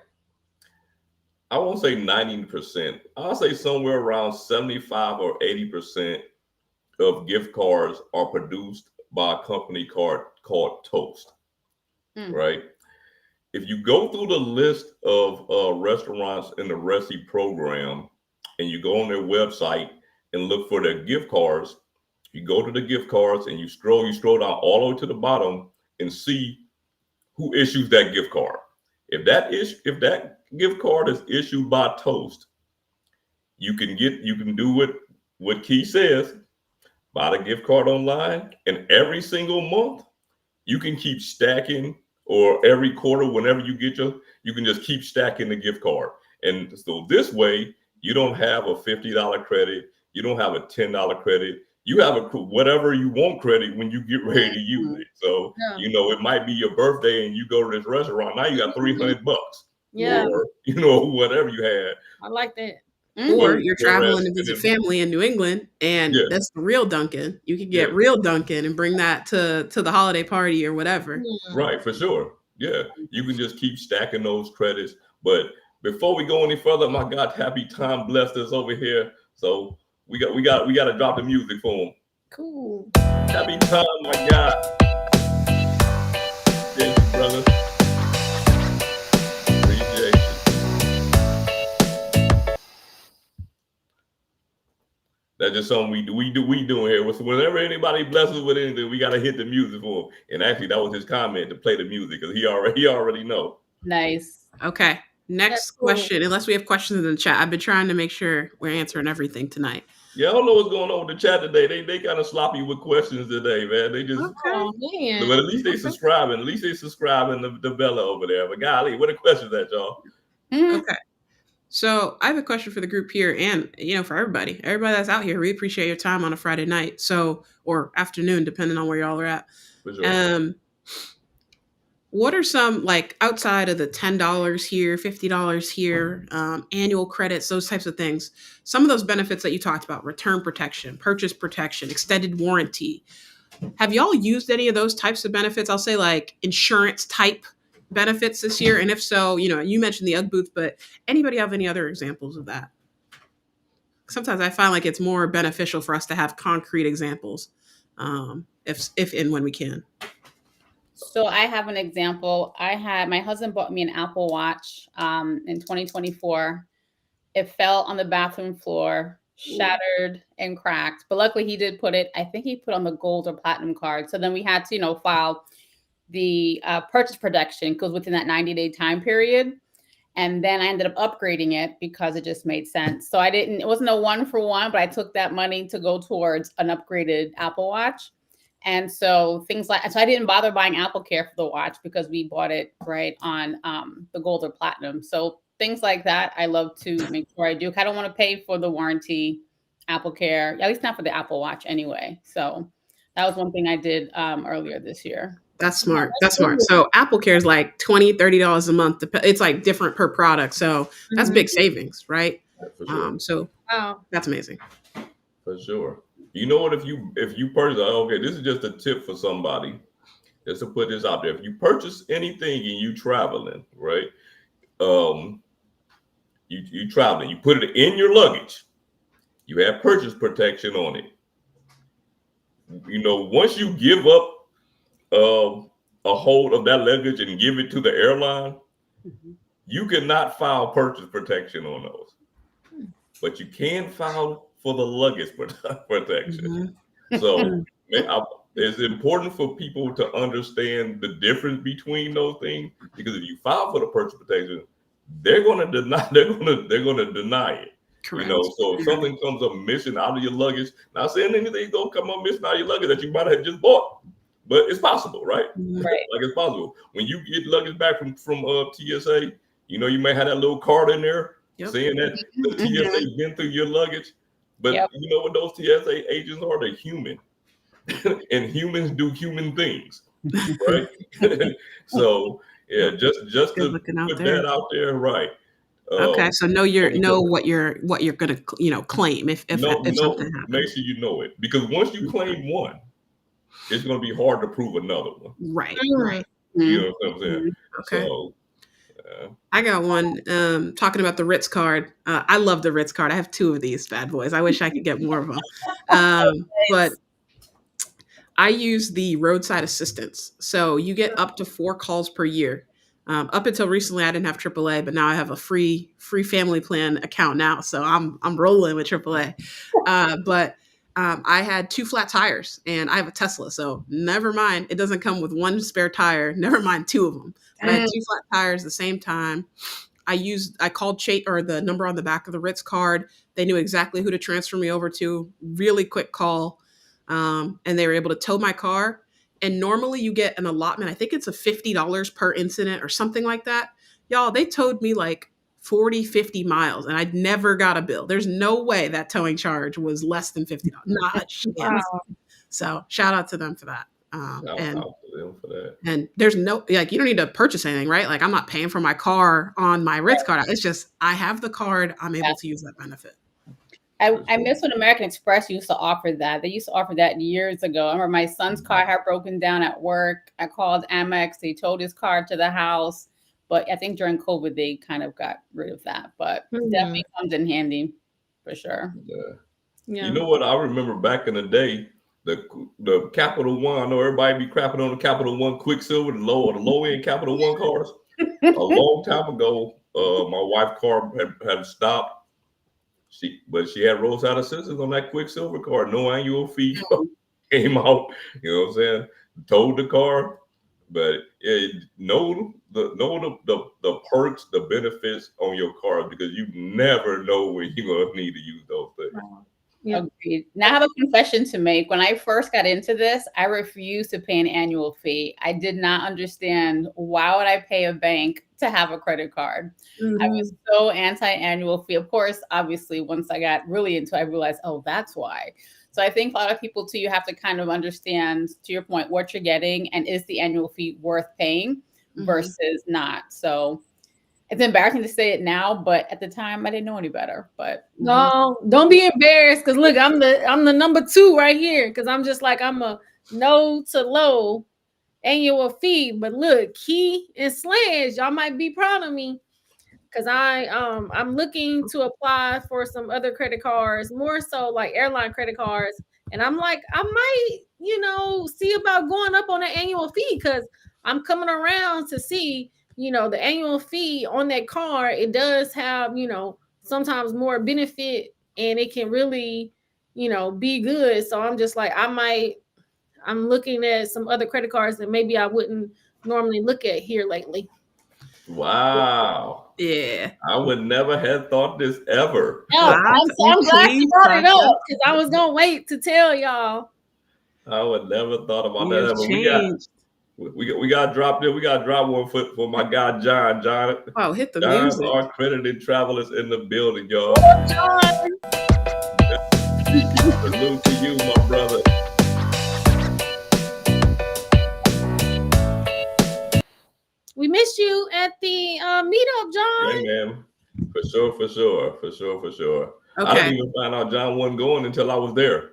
I won't say 90%. I'll say somewhere around 75 or 80% of gift cards are produced by a company called Toast. Right? If you go through the list of restaurants in the Resi program and you go on their website and look for their gift cards, you go to the gift cards and you scroll down all the way to the bottom and see who issues that gift card. If that gift card is issued by Toast, you can do what Key says, buy the gift card online, and every single month you can keep stacking, or every quarter, whenever you can just keep stacking the gift card. And so this way you don't have a $50 credit, you don't have a $10 credit, you have a whatever you want credit when you get ready to use it. So, it might be your birthday and you go to this restaurant. Now you got $300. Yeah. Or, whatever you had. I like that. Or you're traveling to visit family in New England and that's the real Dunkin'. You can get real Dunkin' and bring that to the holiday party or whatever. Right, for sure. Yeah. You can just keep stacking those credits. But before we go any further, my God, Happy Time blessed us over here. So we got to drop the music for him. Cool. Happy Time, my God. Thank you, brother. Appreciate you. That's just something we doing here. Whenever anybody blesses with anything, we got to hit the music for him. And actually, that was his comment, to play the music, because he already know. Nice. Okay. Next question, unless we have questions in the chat. I've been trying to make sure we're answering everything tonight. Yeah, I don't know what's going on with the chat today. They kind of sloppy with questions today, man. They just, oh, man. But at least they subscribing. At least they subscribing to Bella over there. But golly, what are questions at, y'all? Okay. So I have a question for the group here, and for everybody that's out here. We appreciate your time on a Friday night, or afternoon, depending on where y'all are at. For sure. What are some, like, outside of the $10 here, $50 here, annual credits, those types of things, some of those benefits that you talked about: return protection, purchase protection, extended warranty. Have y'all used any of those types of benefits? I'll say like insurance type benefits this year. And if so, you mentioned the UGG booth, but anybody have any other examples of that? Sometimes I find like it's more beneficial for us to have concrete examples, if and when we can. So I have an example. My husband bought me an Apple Watch in 2024. It fell on the bathroom floor, shattered and cracked. But luckily he did I think he put on the gold or platinum card. So then we had to, file the purchase protection, because within that 90-day time period. And then I ended up upgrading it because it just made sense. So it wasn't a 1-for-1, but I took that money to go towards an upgraded Apple Watch. And so I didn't bother buying Apple Care for the watch because we bought it right on the gold or platinum. So things like that, I love to make sure I do. I don't want to pay for the warranty, Apple Care, at least not for the Apple Watch anyway. So that was one thing I did earlier this year. That's smart. That's smart. So Apple Care is like $20, $30 a month. It's like different per product. So that's big savings, right? For sure. So Wow. that's amazing. For sure. You know what? If you purchase, okay, this is just a tip for somebody. Just to put this out there. If you purchase anything and you traveling, right? You traveling, you put it in your luggage. You have purchase protection on it. You know, once you give up a hold of that luggage and give it to the airline, you cannot file purchase protection on those. But you can file for the luggage protection. So it's important for people to understand the difference between those things, because if you file for the purchase protection, they're going to deny. They're going to deny it. Correct. You know, so if something comes up missing out of your luggage, not saying anything's gonna come up missing out of your luggage that you might have just bought, but it's possible, right? Right. Like it's possible. When you get luggage back from TSA, you know, you may have that little card in there saying that the TSA been through your luggage. But you know what those TSA agents are? They're human. And humans do human things. Right? So yeah, just to put that out there, right. Okay, so know what you're gonna claim if something happens. Make sure you know it, because once you claim one, it's gonna be hard to prove another one. Right. You know what I'm saying? Okay. So, I got one talking about the Ritz card. I love the Ritz card. I have 2 of these bad boys. I wish I could get more of them. But I use the roadside assistance. So you get up to 4 calls per year. Up until recently, I didn't have AAA, but now I have a free family plan account now. So I'm rolling with AAA. But I had 2 flat tires, and I have a Tesla. So never mind, it doesn't come with 1 spare tire. Never mind 2 of them. But I had 2 flat tires at the same time. I called Chase, or the number on the back of the Ritz card. They knew exactly who to transfer me over to. Really quick call. And they were able to tow my car. And normally you get an allotment. I think it's a $50 per incident or something like that. Y'all, they towed me like 40, 50 miles, and I'd never got a bill. There's no way that towing charge was less than $50. Not a chance. Wow. So shout out to them for that. shout out to them for that. And there's no, like, you don't need to purchase anything, right? Like, I'm not paying for my car on my Ritz card. It's just, I have the card. I'm able to use that benefit. I miss when American Express used to offer that. They used to offer that years ago. I remember my son's car had broken down at work. I called Amex. They towed his car to the house. But I think during COVID, they kind of got rid of that. But definitely comes in handy for sure. Yeah. You know what? I remember back in the day, the Capital One. I know everybody be crapping on the Capital One Quicksilver, the low end Capital One cars. A long time ago, my wife's car had stopped. But she had roadside assistance on that Quicksilver card. No annual fee came out. You know what I'm saying? Towed the car, but know the perks, the benefits on your car, because you never know when you're gonna need to use those things. Yeah. Agreed. Now I have a confession to make. When I first got into this, I refused to pay an annual fee. I did not understand, why would I pay a bank to have a credit card? I was so anti-annual fee. Of course, obviously, once I got really into it, I realized, oh, that's why. So I think a lot of people too, you have to kind of understand, to your point, what you're getting, and is the annual fee worth paying versus not. So it's embarrassing to say it now, but at the time I didn't know any better. But no, don't be embarrassed, because look, I'm the number 2 right here, because I'm just like, I'm a no to low annual fee. But look, Key and Sledge, y'all might be proud of me, because I'm looking to apply for some other credit cards, more so like airline credit cards. And I'm like, I might, see about going up on the annual fee, because I'm coming around to see, the annual fee on that card. It does have, sometimes more benefit, and it can really, be good. So I'm just like, I'm looking at some other credit cards that maybe I wouldn't normally look at here lately. Wow. Yeah. I would never have thought this ever. No, I'm glad you Please, brought it Tasha. up because I was gonna wait to tell y'all. I would never thought about You've that. But changed. we got dropped in. We got drop one for my guy John. Oh, hit the John, music. our accredited travelers in the building, y'all. John, Salute to you, my brother. we missed you at the meetup, John. Yeah, man. For sure. I Okay. didn't even find out John wasn't going until I was there.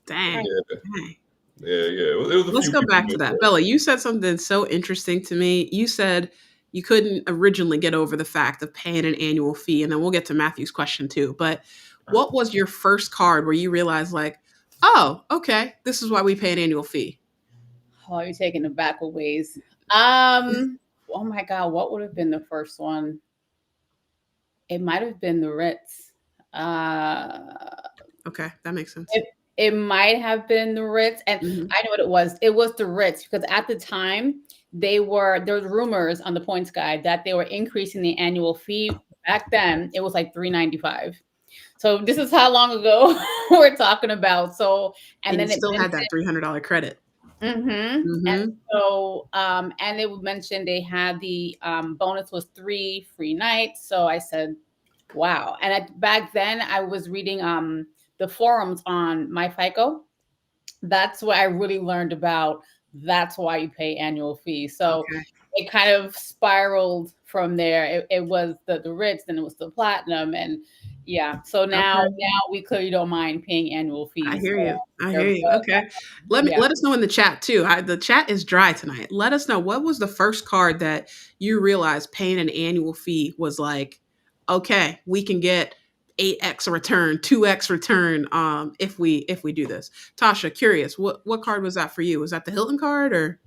Dang. Yeah. Dang. It was a Let's few go people back to missed that. there. Bella, you said something so interesting to me. You said you couldn't originally get over the fact of paying an annual fee. And then we'll get to Matthew's question too. But what was your first card where you realized, like, oh, okay, this is why we pay an annual fee? Oh, you're taking it backward ways. Oh my God, what would have been the first one? It might have been the Ritz. Okay, that makes sense. It might have been the Ritz, and Mhm. I know what it was. It was the Ritz because at the time there was rumors on the points guide that they were increasing the annual fee. Back then, it was like $3.95. So this is how long ago we're talking about. So And then you it still had mentioned, that $300 credit. and Mm-hmm. so and it mentioned they had the bonus was 3 free nights. So I said, wow. And back then I was reading the forums on my FICO. That's what I really learned about. That's why you pay annual fees. So Okay. it kind of spiraled from there. It was the Ritz, then it was the platinum, and yeah. So now we clearly don't mind paying annual fees. I hear you. I there hear we you. go. Okay. Let us know in the chat too. The chat is dry tonight. Let us know, what was the first card that you realized paying an annual fee was like, okay, we can get 8x return, 2x return if we do this. Tasha, curious, what card was that for you? Was that the Hilton card or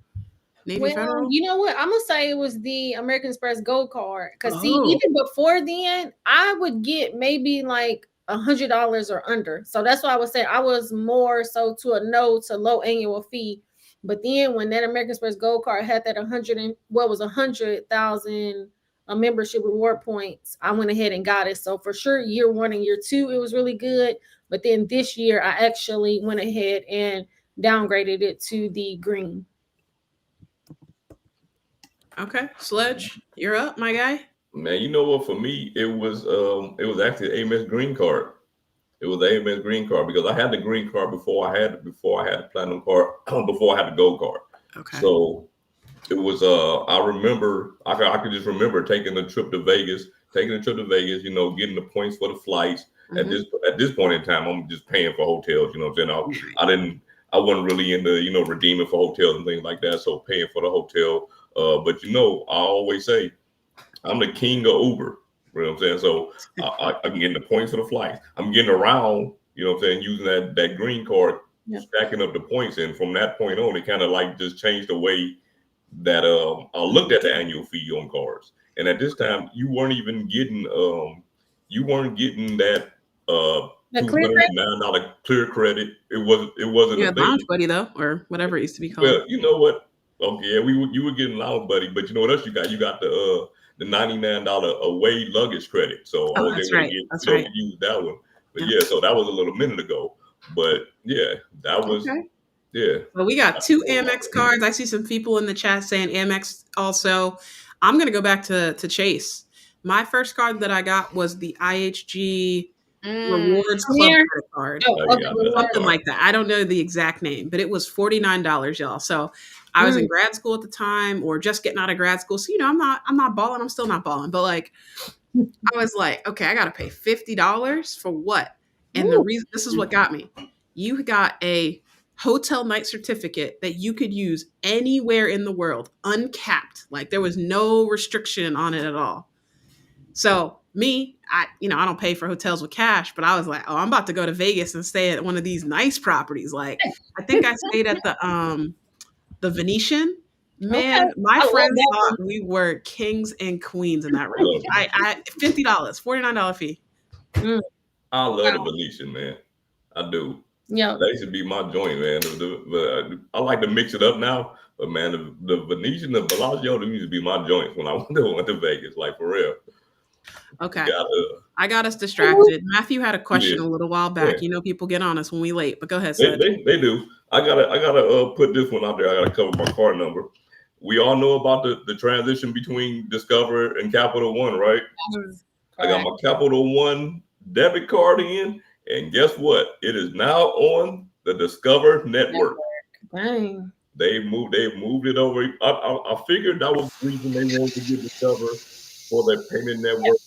Navy Well, Federal? you know what? I'm gonna say it was the American Express Gold Card. Cause see, Oh. even before then, I would get maybe like $100 or under. So that's why I would say I was more so to a no to low annual fee. But then when that American Express Gold Card had that 100,000 membership reward points, I went ahead and got it. So for sure, year 1 and year 2, it was really good. But then this year, I actually went ahead and downgraded it to the green. Okay, Sledge, you're up, my guy. Man, you know what? For me, it was actually an Amex green card. It was the Amex green card because I had the green card before I had the platinum card, before I had the gold card. Okay. So it was I remember I could just remember taking a trip to Vegas, you know, getting the points for the flights. Mm-hmm. At this point in time, I'm just paying for hotels, you know what I'm saying? I wasn't really into, you know, redeeming for hotels and things like that. So paying for the hotel. But you know, I always say I'm the king of Uber. You know what I'm saying? So I'm getting the points for the flights. I'm getting around, you know what I'm saying, using that green card, stacking up the points. And from that point on, it kind of like just changed the way that I looked at the annual fee on cards. And at this time, you weren't getting that $209 clear credit. It wasn't You a had thing. Lounge Buddy though, or whatever it used to be called. Well, you know what? Okay, yeah, you were getting Lounge Buddy, but you know what else you got? You got the $99 away luggage credit. So I was that's able right. to get That's to right. use that one. But Yeah. yeah, so that was a little minute ago. But yeah, that was yeah. Well, we got 2 Amex cards. I see some people in the chat saying Amex also. I'm gonna go back to Chase. My first card that I got was the IHG Rewards Club credit card. Oh, okay. Something like that. I don't know the exact name, but it was $49, y'all. So I was in grad school at the time, or just getting out of grad school. So, you know, I'm not balling. I'm still not balling. But like, I was like, okay, I got to pay $50 for what? And the reason, this is what got me. You got a hotel night certificate that you could use anywhere in the world, uncapped. Like there was no restriction on it at all. So me, I don't pay for hotels with cash, but I was like, oh, I'm about to go to Vegas and stay at one of these nice properties. Like I think I stayed at the Venetian. Man, my friends thought we were kings and queens in that room. I $50, $49 fee. I love the Venetian, man. I do. Yeah. That should be my joint, man. I like to mix it up now, but man, the Venetian, the Bellagio, them used to be my joints when I went to Vegas, like for real. Okay. Gotta, I got us distracted. Matthew had a question yeah, a little while yeah. back. You know, people get on us when we late, but go ahead, They, Sid. they do. I gotta put this one out there. I gotta cover my card number. We all know about the transition between Discover and Capital One, right? I got Correct. my Capital One debit card in, and guess what? It is now on the Discover network. Dang. They've moved it over. I figured that was the reason they wanted to get Discover for their payment network.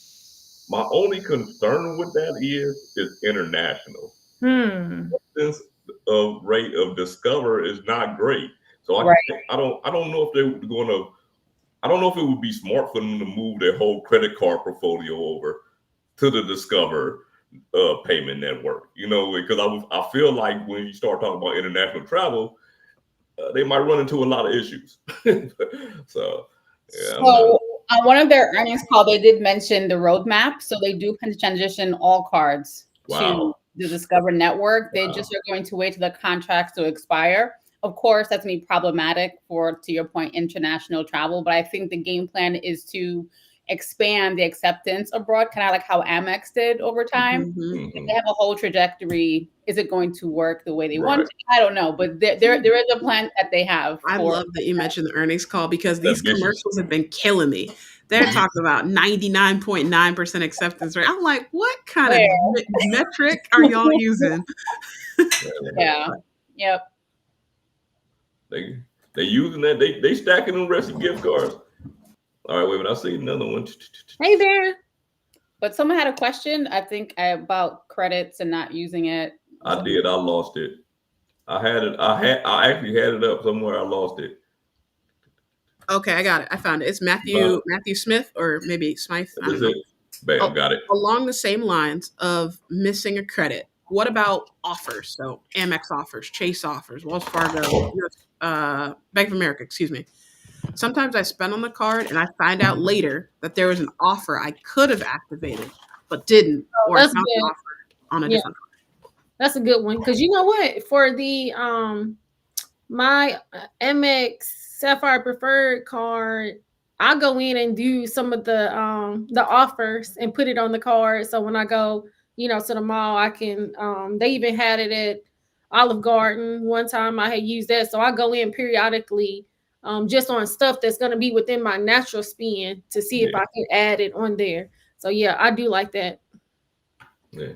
My only concern with that is international. Since of rate of Discover is not great. So Right. I don't know if they're gonna I don't know if it would be smart for them to move their whole credit card portfolio over to the Discover payment network. You know, because I feel like when you start talking about international travel, they might run into a lot of issues. So yeah, So on one of their earnings call, they did mention the roadmap. So they do plan to transition all cards to wow. the Discover network. They Wow. just are going to wait till the contracts to expire. Of course, that's going to be problematic for, to your point, international travel. But I think the game plan is to expand the acceptance abroad, kind of like how Amex did over time. Mhm. If they have a whole trajectory, is it going to work the way they want Right. to? I don't know, but there is a plan that they have. I For love that you mentioned the earnings call because these Ambitious. commercials have been killing me. They're talking about 99.9% acceptance rate. I'm like, what kind of metric are y'all using? Yeah. Yep. They using that. They stacking them rest of gift cards. All right, wait, but I see another one. Hey there. But someone had a question, I think, about credits and not using it. I did. I lost it. I had it. I actually had it up somewhere. I lost it. Okay, I got it. I found it. It's Matthew Smith, or maybe Smythe. I don't Is know. it? Bam, got it. Along the same lines of missing a credit, what about offers? So Amex offers, Chase offers, Wells Fargo, Bank of America, excuse me. Sometimes I spend on the card and I find out later that there was an offer I could have activated but didn't, or That's found the good. offer on a Yeah. different card. That's a good one. Because you know what? For the my Amex Sapphire Preferred card, I go in and do some of the offers and put it on the card. So when I go, to the mall, I can they even had it at Olive Garden. One time I had used that. So I go in periodically just on stuff that's gonna be within my natural spend to see if I can add it on there. So yeah, I do like that. Yeah.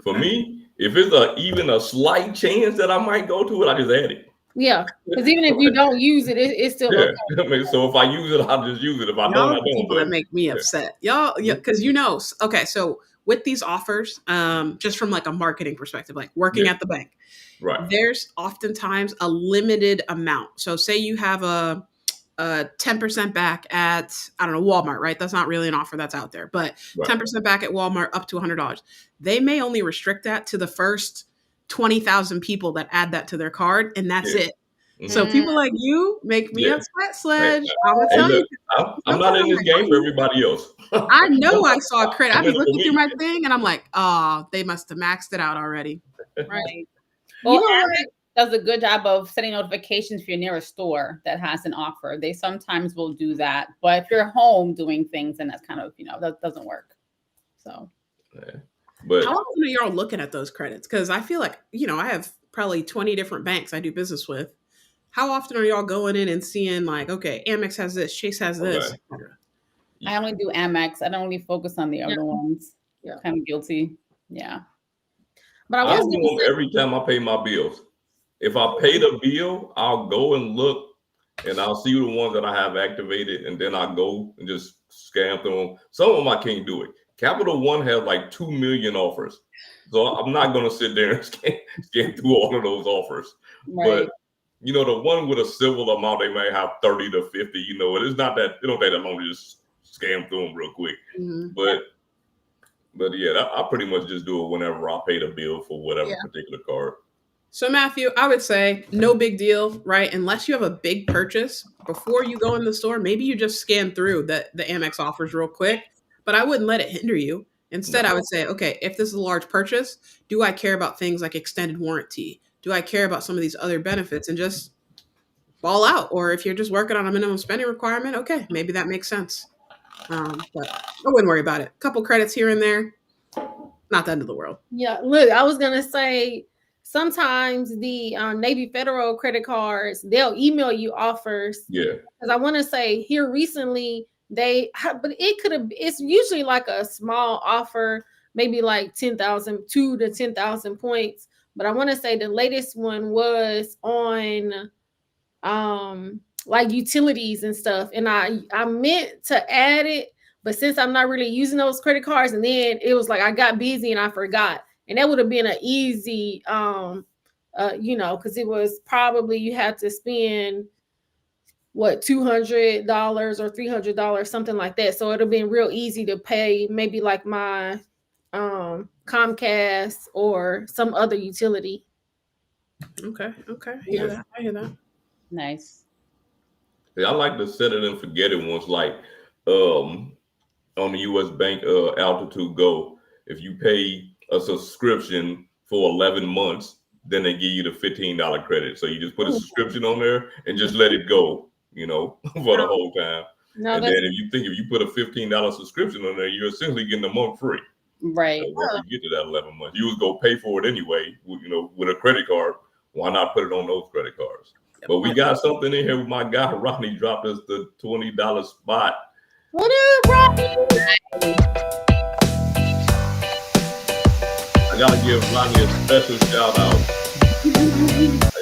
For me, if it's even a slight chance that I might go to it, I just add it. Yeah, because even if you don't use it, it's still okay. I mean, so if I use it, I'll just use it. If I don't, I Y'all don't. people that make me upset. Y'all, yeah, because okay, so with these offers, just from like a marketing perspective, like working at the bank, right? There's oftentimes a limited amount. So say you have a 10% back at, I don't know, Walmart, right? That's not really an offer that's out there, but 10% back at Walmart up to $100. They may only restrict that to the first 20,000 people that add that to their card, and that's it. Mm-hmm. So people like you make me upset, Sledge. I'm gonna tell you. I'm not in this game for everybody else. I know I saw a credit. I've been looking through my thing, and I'm like, oh, they must have maxed it out already. Right. Well, Amex does a good job of sending notifications if you're near a store that has an offer. They sometimes will do that, but if you're home doing things, then that's kind of, that doesn't work. So, but how often are y'all looking at those credits? Because I feel like, I have probably 20 different banks I do business with. How often are y'all going in and seeing like, okay, Amex has this, Chase has this, etc. I only do Amex. I don't really focus on the other ones. Yeah, kind of guilty. Yeah. But I do them every time I pay my bills. If I pay the bill, I'll go and look, and I'll see the ones that I have activated, and then I go and just scan through them. Some of them I can't do it. Capital One has like 2 million offers, so I'm not going to sit there and scan through all of those offers. Right. But the one with a civil amount, they may have 30 to 50. It's not that it don't take that long to just scan through them real quick. Mm-hmm. But yeah, I pretty much just do it whenever I pay the bill for whatever particular card. So Matthew, I would say no big deal, right? Unless you have a big purchase before you go in the store, maybe you just scan through the Amex offers real quick, but I wouldn't let it hinder you. Instead, I would say, okay, if this is a large purchase, do I care about things like extended warranty? Do I care about some of these other benefits and just ball out? Or if you're just working on a minimum spending requirement, okay, maybe that makes sense. But I wouldn't worry about it. A couple credits here and there, not the end of the world. Yeah, look, I was gonna say sometimes the Navy Federal credit cards, they'll email you offers. Yeah. Because I want to say here recently but it could have. It's usually like a small offer, maybe like 2 to 10,000 points. But I want to say the latest one was on like utilities and stuff, and I meant to add it, but since I'm not really using those credit cards, and then it was like I got busy and I forgot, and that would have been an easy because it was probably you had to spend what $200 or $300, something like that. So it'd have been real easy to pay maybe like my Comcast or some other utility. Okay. I hear that. Nice. Yeah, I like to set it and forget it ones, like on the US Bank Altitude Go. If you pay a subscription for 11 months, then they give you the $15 credit. So you just put a subscription on there and just let it go, for the whole time. No, And then if you put a $15 subscription on there, you're essentially getting a month free. Right. So once you get to that 11 months, you would go pay for it anyway, with a credit card. Why not put it on those credit cards? But we got something in here with my guy, Rodney, dropped us the $20 spot. What up, Rodney? I gotta give Rodney a special shout out. I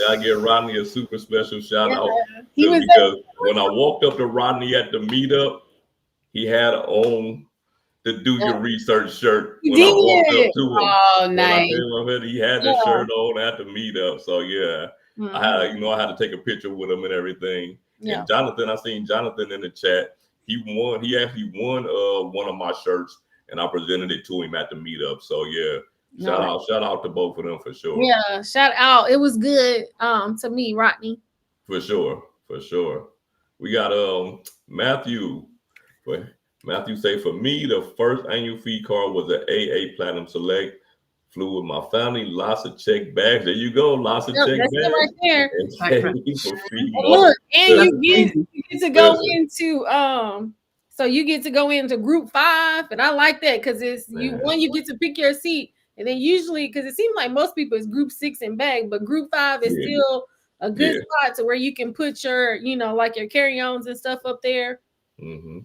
gotta give Rodney a super special shout out because when I walked up to Rodney at the meetup, he had on the Do Your Research shirt when I walked up to him. Oh, nice. He had the shirt on at the meetup. So yeah, I had to take a picture with him and everything. Yeah. And Jonathan, I seen Jonathan in the chat. He actually won one of my shirts, and I presented it to him at the meetup. So yeah. Shout out to both of them for sure. Yeah, shout out. It was good to me, Rodney. For sure. We got Matthew. Matthew say, for me, the first annual fee card was an AA Platinum Select. Flew with my family, lots of check bags. There you go, lots of check bags. Right there. Look, and you get to go into so you get to go into group 5, and I like that because it's you get to pick your seat, and then usually because it seems like most people is group 6 and back, but group 5 is still a good spot to where you can put your like your carry-ons and stuff up there. Mm-hmm.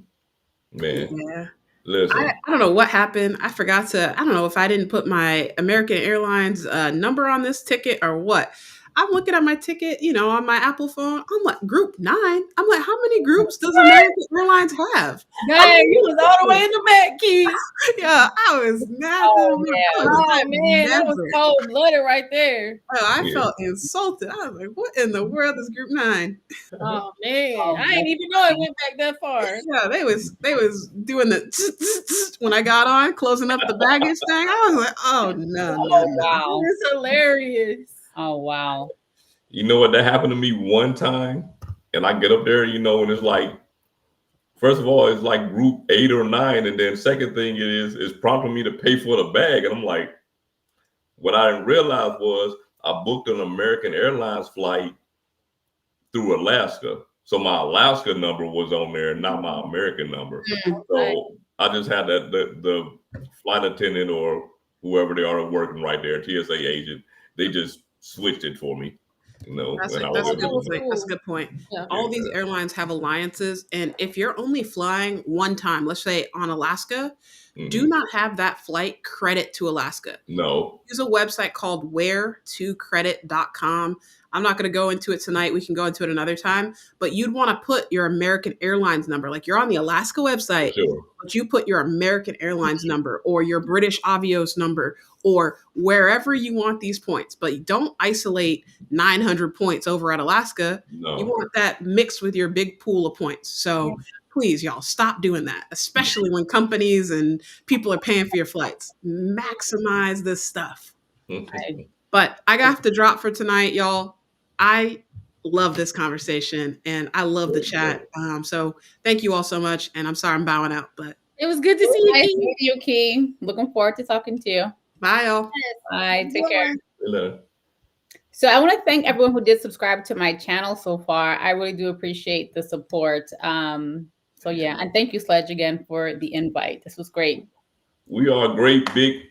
Man. Yeah. Listen. I don't know what happened. I forgot I don't know if I didn't put my American Airlines number on this ticket or what. I'm looking at my ticket, on my Apple phone. I'm like, group 9. I'm like, how many groups does American Airlines have? Dang, you was all the way in the back, Keith. Yeah, I was mad. Man, that was cold-blooded right there. Oh, I felt insulted. I was like, what in the world is group 9? Oh man, I didn't even know it went back that far. Yeah, they was doing the when I got on, closing up the baggage thing. I was like, oh no. Wow. It's hilarious. Oh wow. You know what? That happened to me one time, and I get up there, and it's like, first of all, it's like group 8 or 9, and then second thing is prompting me to pay for the bag, and I'm like, what I didn't realize was I booked an American Airlines flight through Alaska, so my Alaska number was on there, not my American number. So I just had that the flight attendant or whoever they are working right there, TSA agent, they just switched it for me. That's a good point. Yeah. All these airlines have alliances, and if you're only flying one time, let's say on Alaska, do not have that flight credit to Alaska. No. Use a website called where2credit.com. I'm not going to go into it tonight. We can go into it another time. But you'd want to put your American Airlines number. Like you're on the Alaska website, but you put your American Airlines number or your British Avios number or wherever you want these points. But you don't isolate 900 points over at Alaska. No. You want that mixed with your big pool of points. So please, y'all, stop doing that, especially when companies and people are paying for your flights. Maximize this stuff. But I have to drop for tonight, y'all. I love this conversation and I love the chat. So thank you all so much. And I'm sorry I'm bowing out, but It was good to see you, Nice Key. meeting you, Key. Looking forward to talking to you. Bye, all. Bye. Take care. Hello. So I want to thank everyone who did subscribe to my channel so far. I really do appreciate the support. So yeah, and thank you, Sledge, again for the invite. This was great. We are a great, big,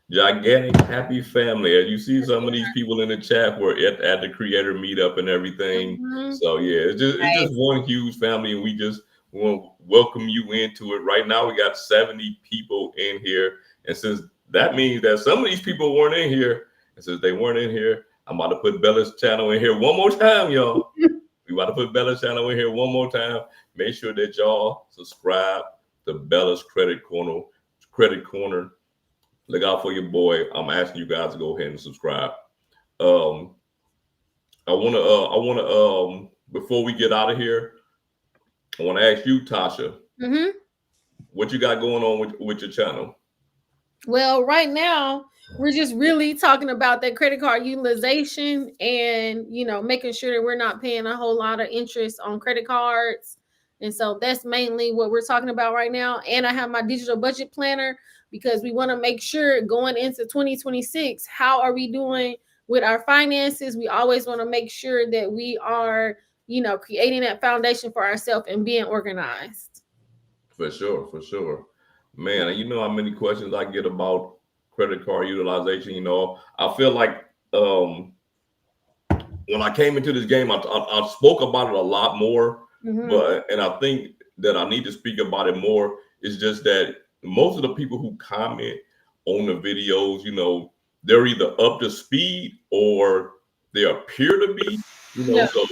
gigantic, happy family. As you see some of these people in the chat were at the creator meetup and everything. Mhm. So yeah, it's just one huge family, and we just want to welcome you into it. Right now, we got 70 people in here, and since that means that some of these people weren't in here, and since they weren't in here, I'm about to put Bella's channel in here one more time, y'all. We about to put Bella's channel in here one more time. Make sure that y'all subscribe to Bella's Credit Corner. Look out for your boy. I'm asking you guys to go ahead and subscribe. I wanna before we get out of here, I wanna ask you, Tasha, what you got going on with your channel? Well, right now we're just really talking about that credit card utilization and making sure that we're not paying a whole lot of interest on credit cards. And so that's mainly what we're talking about right now. And I have my digital budget planner because we want to make sure going into 2026, how are we doing with our finances? We always want to make sure that we are, creating that foundation for ourselves and being organized. For sure. Man, you know how many questions I get about credit card utilization. I feel like when I came into this game, I spoke about it a lot more, and I think that I need to speak about it more. It's just that most of the people who comment on the videos, they're either up to speed or they appear to be, so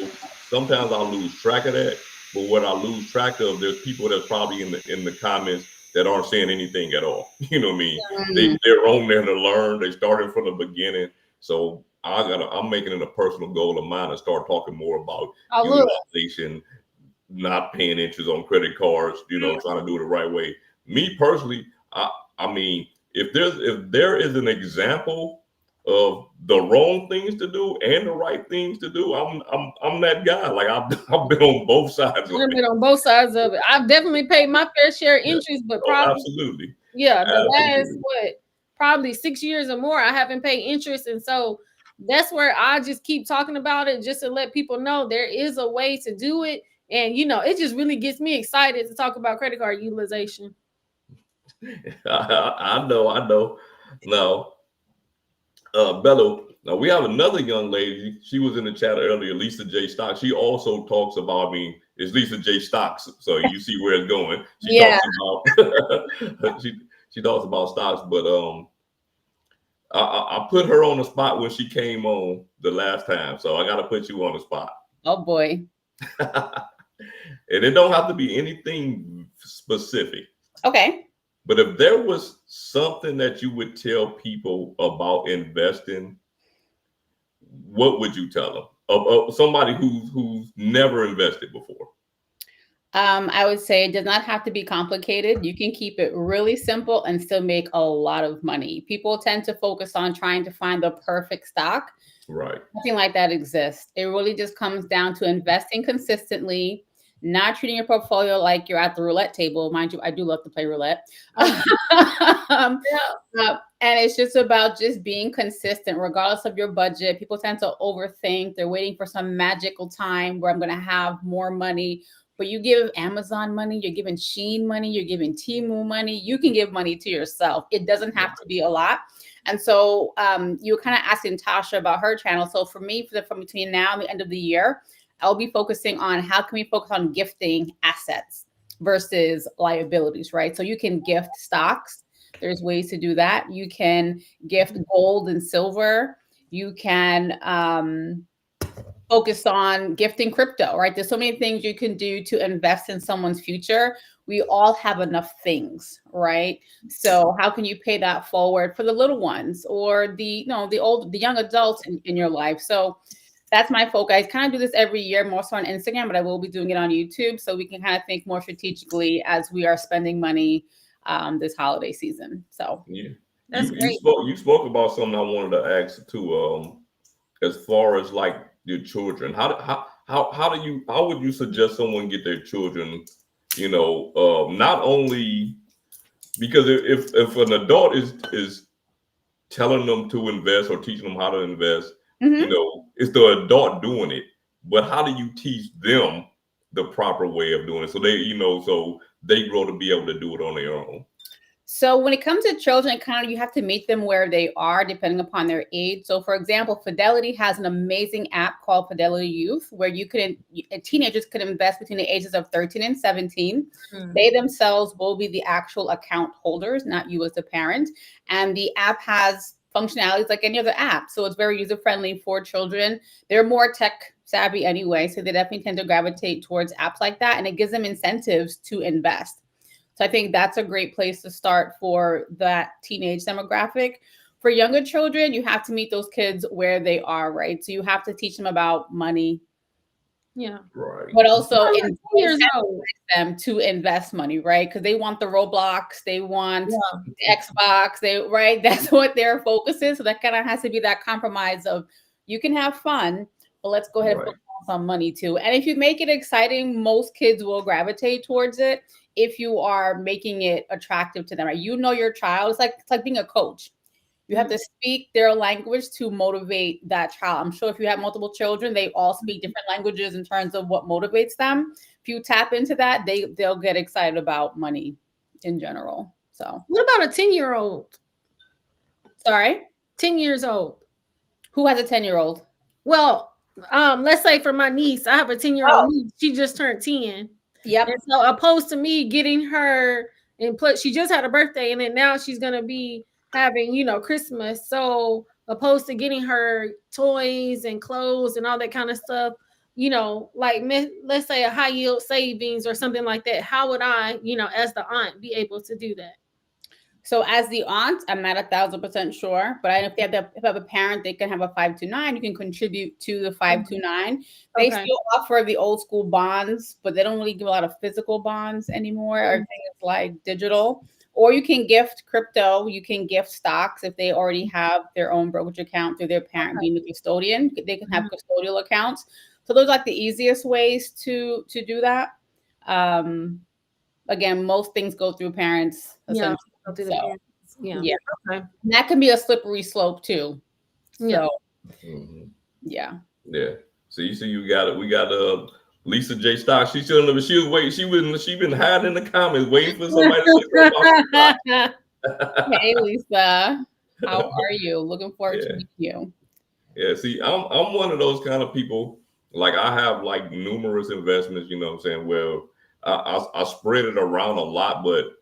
sometimes I lose track of that. But what I lose track of, there's people that's probably in the comments that aren't saying anything at all. You know what I mean? They're on there to learn. They started from the beginning. So I'm making it a personal goal of mine to start talking more about utilization, not paying interest on credit cards, trying to do it the right way. Me personally, I mean, if there is an example of the wrong things to do and the right things to do, I'm that guy. Like I've been on both sides. I've been on both sides of it. I've definitely paid my fair share of interest, but probably absolutely. the last probably 6 years or more, I haven't paid interest, and so that's where I just keep talking about it just to let people know there is a way to do it, and it just really gets me excited to talk about credit card utilization. I know. Now, Bello, now we have another young lady. She was in the chat earlier, Lisa J. Stocks. She also talks about, it's Lisa J. Stocks. So you see where it's going. She talks about she talks about stocks, but I put her on the spot when she came on the last time. So I gotta put you on the spot. Oh boy. And it don't have to be anything specific. Okay. But if there was something that you would tell people about investing, what would you tell them? Of somebody who's never invested before? I would say it does not have to be complicated. You can keep it really simple and still make a lot of money. People tend to focus on trying to find the perfect stock. Right. Nothing like that exists. It really just comes down to investing consistently, not treating your portfolio like you're at the roulette table. Mind you, I do love to play roulette. And it's just about just being consistent, regardless of your budget. People tend to overthink. They're waiting for some magical time where I'm going to have more money. But you give Amazon money, you're giving Shein money, you're giving Temu money. You can give money to yourself. It doesn't have to be a lot. And so you were kind of asking Tasha about her channel. So for me, from between now and the end of the year, I'll be focusing on how can we focus on gifting assets versus liabilities, right? So you can gift stocks. There's ways to do that. You can gift gold and silver. You can focus on gifting crypto, right? There's so many things you can do to invest in someone's future. We all have enough things, right? So how can you pay that forward for the little ones or the young adults in your life? So that's my focus. I kind of do this every year, more so on Instagram, but I will be doing it on YouTube so we can kind of think more strategically as we are spending money this holiday season. So yeah, that's great. You spoke about something I wanted to ask too. As far as like your children, how would you suggest someone get their children, not only because if an adult is telling them to invest or teaching them how to invest, Mhm. it's the adult doing it. But how do you teach them the proper way of doing it so so they grow to be able to do it on their own? So when it comes to children, kind of you have to meet them where they are depending upon their age. So for example, Fidelity has an amazing app called Fidelity Youth where teenagers could invest between the ages of 13 and 17. They themselves will be the actual account holders, not you as the parent. And the app has functionalities like any other app. So it's very user-friendly for children. They're more tech savvy anyway, so they definitely tend to gravitate towards apps like that. And it gives them incentives to invest. So I think that's a great place to start for that teenage demographic. For younger children, you have to meet those kids where they are, right? So you have to teach them about money. Yeah. Right. But also Like 10 years incentivize old. them to invest money, right? Because they want the Roblox, they want Yeah. the Xbox, right? That's what their focus is. So that kind of has to be that compromise of you can have fun, but let's go ahead and Right. focus on some money too. And if you make it exciting, most kids will gravitate towards it if you are making it attractive to them, right? You know your child. It's like being a coach. You have to speak their language to motivate that child. I'm sure if you have multiple children, they all speak different languages in terms of what motivates them. If you tap into that, they'll get excited about money in general. So, What about a 10-year-old? sorry, 10 years old. who has a 10-year-old? Well, let's say for my niece, I have a 10-year-old niece. She just turned 10. Yep. And so opposed to me getting her and she just had a birthday and then now she's gonna be having, Christmas. So opposed to getting her toys and clothes and all that kind of stuff, like let's say a high yield savings or something like that. How would I, as the aunt, be able to do that? So as the aunt, I'm not 1,000% sure, but if they have a parent, they can have a 529. You can contribute to the 529. They Okay. still offer the old school bonds, but they don't really give a lot of physical bonds anymore. Everything is like digital. Or you can gift crypto. You can gift stocks if they already have their own brokerage account through their parent being the custodian. They can have custodial accounts. So those are like the easiest ways to do that. Again, most things go through parents. Yeah. So, Yeah. yeah. Okay. And that can be a slippery slope too. Yeah. So, Mhm. yeah. Yeah. So you see, we got Lisa J. Stock. She's still in the, she was waiting. She been hiding in the comments, waiting for somebody to say something about Hey, Lisa. How are you? Looking forward to meeting you. Yeah, see, I'm one of those kind of people. Like I have like numerous investments, you know what I'm saying? Well, I spread it around a lot, but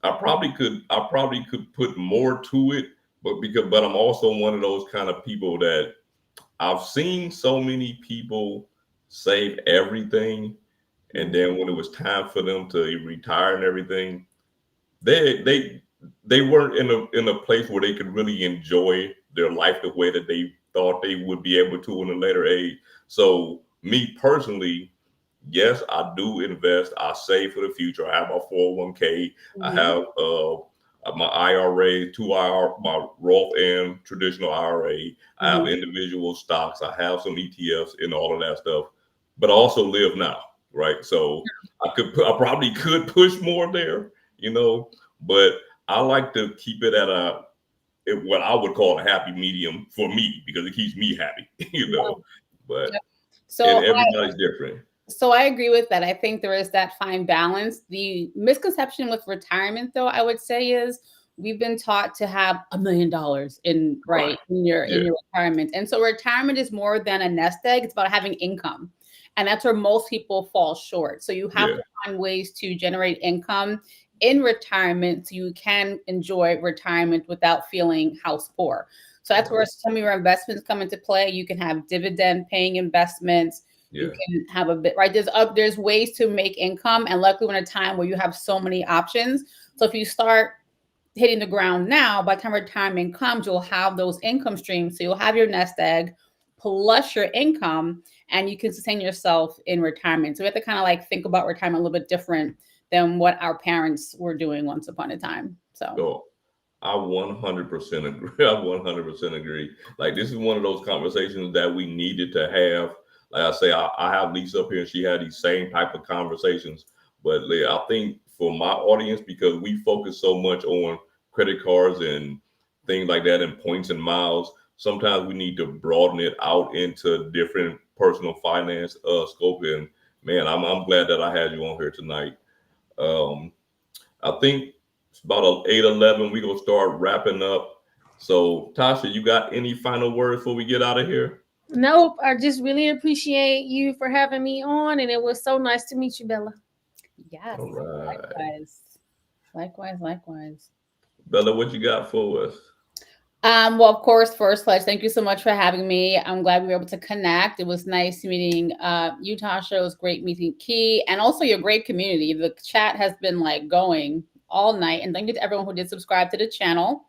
I probably could put more to it, but I'm also one of those kind of people that I've seen so many people save everything, and then when it was time for them to retire and everything, they weren't in a place where they could really enjoy their life the way that they thought they would be able to in a later age. So me personally, yes, I do invest. I save for the future. I have my 401k. I have my IRA, my Roth and traditional IRA. I have individual stocks. I have some ETFs and all of that stuff. But I also live now, right? So I probably could push more there, but I like to keep it at what I would call a happy medium for me because it keeps me happy, But and everybody's different. So I agree with that. I think there is that fine balance. The misconception with retirement, though, I would say is we've been taught to have $1 million in your retirement. And so retirement is more than a nest egg. It's about having income. And that's where most people fall short. So you have to find ways to generate income in retirement so you can enjoy retirement without feeling house poor. So that's where some of your investments come into play. You can have dividend paying investments. You can have a bit, right? There's ways to make income. And luckily we're in a time where you have so many options. So if you start hitting the ground now, by the time retirement comes, you'll have those income streams. So you'll have your nest egg plus your income, and you can sustain yourself in retirement. So we have to kind of like think about retirement a little bit different than what our parents were doing once upon a time. So I 100% agree. I 100% agree. Like this is one of those conversations that we needed to have. Like I say, I have Lisa up here and she had these same type of conversations. But I think for my audience, because we focus so much on credit cards and things like that and points and miles. Sometimes we need to broaden it out into different personal finance scope. And man, I'm glad that I had you on here tonight. Um, I think it's about 8:11. We're gonna start wrapping up. So Tasha, you got any final words before we get out of here? Nope. I just really appreciate you for having me on, and it was so nice to meet you, Bella. Yes. All right. Likewise. Bella, what you got for us? Well, of course, first, Sledge, thank you so much for having me. I'm glad we were able to connect. It was nice meeting you, Tasha. It was great meeting Key, and also your great community. The chat has been like going all night. And thank you to everyone who did subscribe to the channel.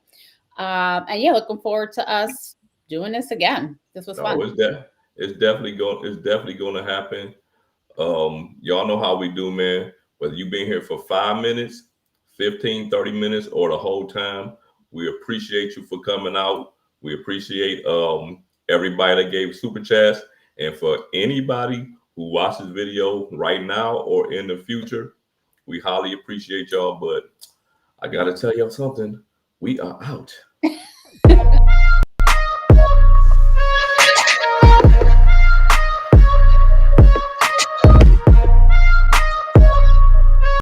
And yeah, looking forward to us doing this again. This was fun. It's definitely going to happen. Y'all know how we do, man. Whether you've been here for 5 minutes, 15, 30 minutes, or the whole time, we appreciate you for coming out. We appreciate everybody that gave super chats. And for anybody who watches video right now or in the future, we highly appreciate y'all. But I got to tell y'all something. We are out.